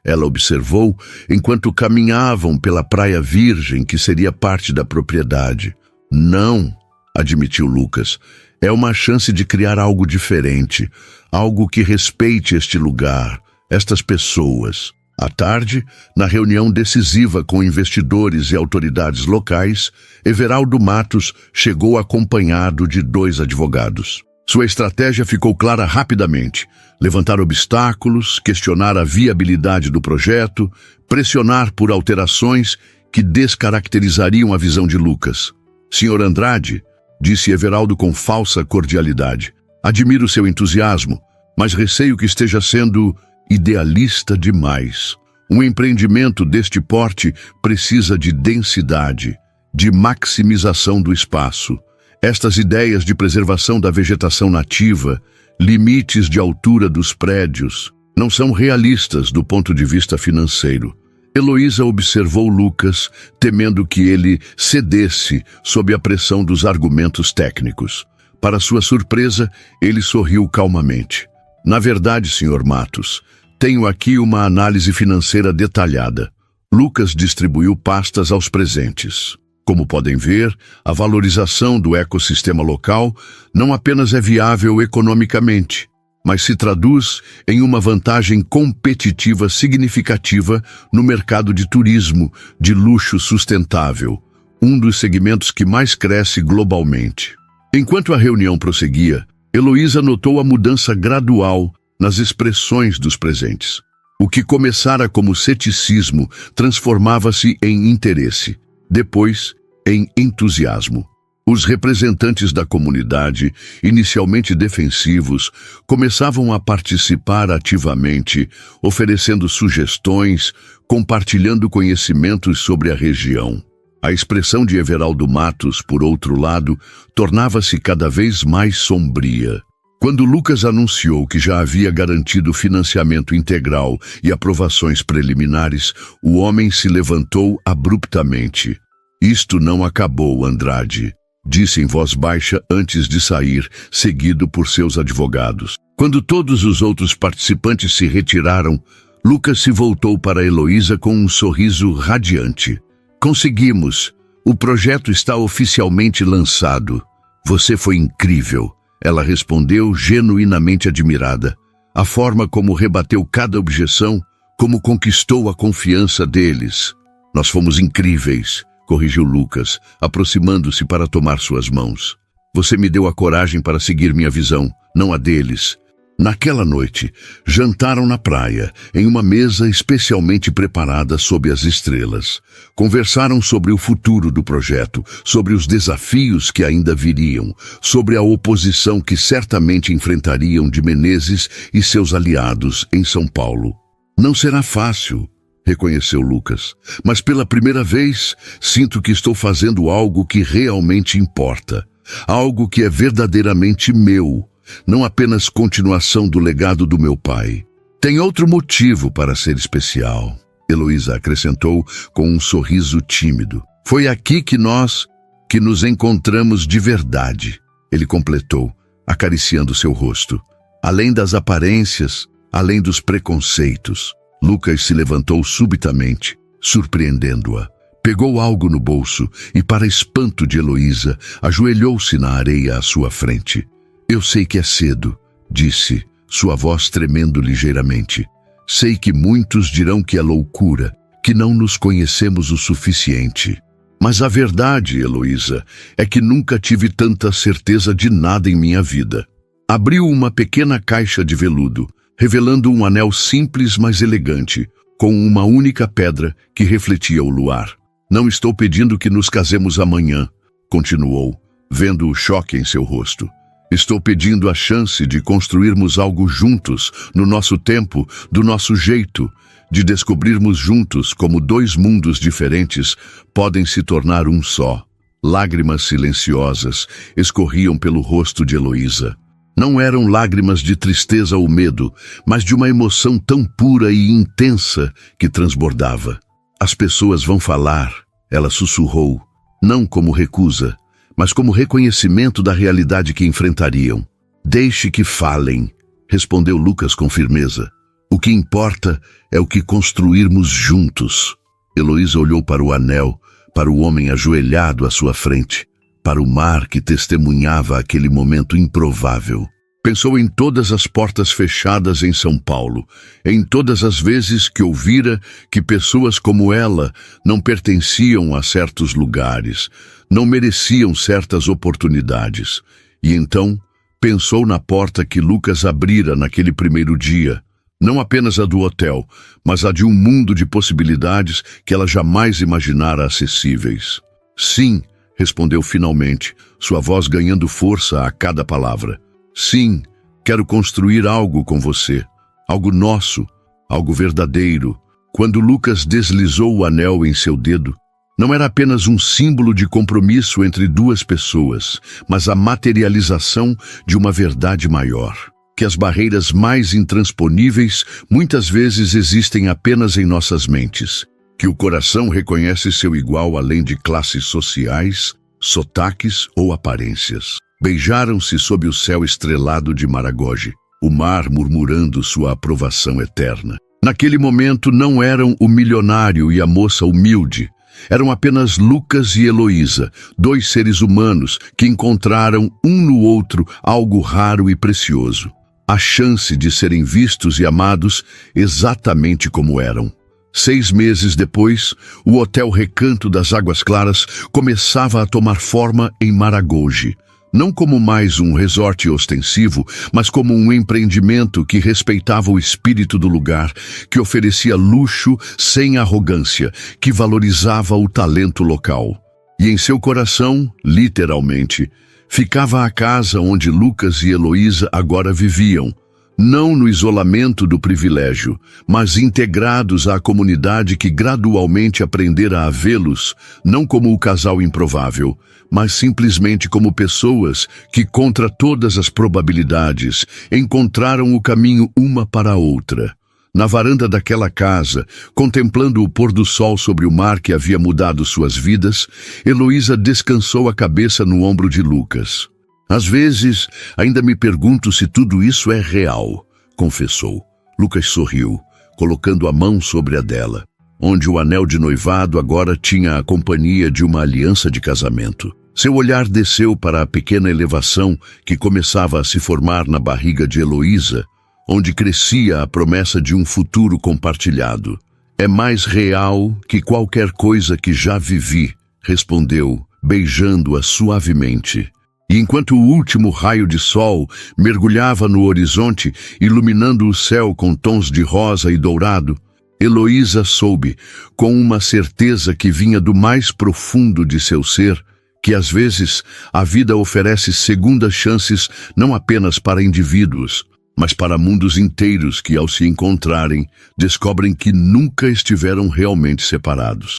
ela observou, enquanto caminhavam pela praia virgem que seria parte da propriedade. Não, admitiu Lucas, é uma chance de criar algo diferente, algo que respeite este lugar, estas pessoas. À tarde, na reunião decisiva com investidores e autoridades locais, Everaldo Matos chegou acompanhado de 2 advogados. Sua estratégia ficou clara rapidamente: levantar obstáculos, questionar a viabilidade do projeto, pressionar por alterações que descaracterizariam a visão de Lucas. Senhor Andrade, disse Everaldo com falsa cordialidade, admiro seu entusiasmo, mas receio que esteja sendo idealista demais. Um empreendimento deste porte precisa de densidade, de maximização do espaço. Estas ideias de preservação da vegetação nativa, limites de altura dos prédios, não são realistas do ponto de vista financeiro. Heloísa observou Lucas, temendo que ele cedesse sob a pressão dos argumentos técnicos. Para sua surpresa, ele sorriu calmamente. Na verdade, Sr. Matos, tenho aqui uma análise financeira detalhada. Lucas distribuiu pastas aos presentes. Como podem ver, a valorização do ecossistema local não apenas é viável economicamente, mas se traduz em uma vantagem competitiva significativa no mercado de turismo de luxo sustentável, um dos segmentos que mais cresce globalmente. Enquanto a reunião prosseguia, Heloísa notou a mudança gradual nas expressões dos presentes. O que começara como ceticismo transformava-se em interesse, depois em entusiasmo. Os representantes da comunidade, inicialmente defensivos, começavam a participar ativamente, oferecendo sugestões, compartilhando conhecimentos sobre a região. A expressão de Everaldo Matos, por outro lado, tornava-se cada vez mais sombria. Quando Lucas anunciou que já havia garantido financiamento integral e aprovações preliminares, o homem se levantou abruptamente. Isto não acabou, Andrade, disse em voz baixa antes de sair, seguido por seus advogados. Quando todos os outros participantes se retiraram, Lucas se voltou para Heloísa com um sorriso radiante. Conseguimos! O projeto está oficialmente lançado. Você foi incrível, ela respondeu genuinamente admirada. A forma como rebateu cada objeção, como conquistou a confiança deles. Nós fomos incríveis, corrigiu Lucas, aproximando-se para tomar suas mãos. Você me deu a coragem para seguir minha visão, não a deles. Naquela noite, jantaram na praia, em uma mesa especialmente preparada sob as estrelas. Conversaram sobre o futuro do projeto, sobre os desafios que ainda viriam, sobre a oposição que certamente enfrentariam de Menezes e seus aliados em São Paulo. Não será fácil, reconheceu Lucas, mas pela primeira vez sinto que estou fazendo algo que realmente importa, algo que é verdadeiramente meu, não apenas continuação do legado do meu pai. Tem outro motivo para ser especial, Heloísa acrescentou com um sorriso tímido. Foi aqui que nos encontramos de verdade, ele completou, acariciando seu rosto. Além das aparências, além dos preconceitos. Lucas se levantou subitamente, surpreendendo-a. Pegou algo no bolso e, para espanto de Heloísa, ajoelhou-se na areia à sua frente. Eu sei que é cedo, disse, sua voz tremendo ligeiramente. Sei que muitos dirão que é loucura, que não nos conhecemos o suficiente. Mas a verdade, Heloísa, é que nunca tive tanta certeza de nada em minha vida. Abriu uma pequena caixa de veludo, revelando um anel simples, mas elegante, com uma única pedra que refletia o luar. Não estou pedindo que nos casemos amanhã, continuou, vendo o choque em seu rosto. Estou pedindo a chance de construirmos algo juntos, no nosso tempo, do nosso jeito, de descobrirmos juntos como dois mundos diferentes podem se tornar um só. Lágrimas silenciosas escorriam pelo rosto de Heloísa. Não eram lágrimas de tristeza ou medo, mas de uma emoção tão pura e intensa que transbordava. As pessoas vão falar, ela sussurrou, não como recusa, mas como reconhecimento da realidade que enfrentariam. Deixe que falem, respondeu Lucas com firmeza. O que importa é o que construirmos juntos. Heloísa olhou para o anel, para o homem ajoelhado à sua frente, para o mar que testemunhava aquele momento improvável. Pensou em todas as portas fechadas em São Paulo, em todas as vezes que ouvira que pessoas como ela não pertenciam a certos lugares, não mereciam certas oportunidades. E então pensou na porta que Lucas abrira naquele primeiro dia, não apenas a do hotel, mas a de um mundo de possibilidades que ela jamais imaginara acessíveis. Sim, respondeu finalmente, sua voz ganhando força a cada palavra. Sim, quero construir algo com você, algo nosso, algo verdadeiro. Quando Lucas deslizou o anel em seu dedo, não era apenas um símbolo de compromisso entre duas pessoas, mas a materialização de uma verdade maior. Que as barreiras mais intransponíveis muitas vezes existem apenas em nossas mentes. Que o coração reconhece seu igual além de classes sociais, sotaques ou aparências. Beijaram-se sob o céu estrelado de Maragogi, o mar murmurando sua aprovação eterna. Naquele momento não eram o milionário e a moça humilde. Eram apenas Lucas e Heloísa, dois seres humanos que encontraram um no outro algo raro e precioso. A chance de serem vistos e amados exatamente como eram. 6 meses depois, o Hotel Recanto das Águas Claras começava a tomar forma em Maragogi. Não como mais um resort ostensivo, mas como um empreendimento que respeitava o espírito do lugar, que oferecia luxo sem arrogância, que valorizava o talento local. E em seu coração, literalmente, ficava a casa onde Lucas e Heloísa agora viviam, não no isolamento do privilégio, mas integrados à comunidade que gradualmente aprendera a vê-los, não como o casal improvável, mas simplesmente como pessoas que, contra todas as probabilidades, encontraram o caminho uma para a outra. Na varanda daquela casa, contemplando o pôr do sol sobre o mar que havia mudado suas vidas, Heloísa descansou a cabeça no ombro de Lucas. Às vezes, ainda me pergunto se tudo isso é real, confessou. Lucas sorriu, colocando a mão sobre a dela, onde o anel de noivado agora tinha a companhia de uma aliança de casamento. Seu olhar desceu para a pequena elevação que começava a se formar na barriga de Heloísa, onde crescia a promessa de um futuro compartilhado. É mais real que qualquer coisa que já vivi, respondeu, beijando-a suavemente. E enquanto o último raio de sol mergulhava no horizonte, iluminando o céu com tons de rosa e dourado, Heloísa soube, com uma certeza que vinha do mais profundo de seu ser, que às vezes a vida oferece segundas chances não apenas para indivíduos, mas para mundos inteiros que, ao se encontrarem, descobrem que nunca estiveram realmente separados.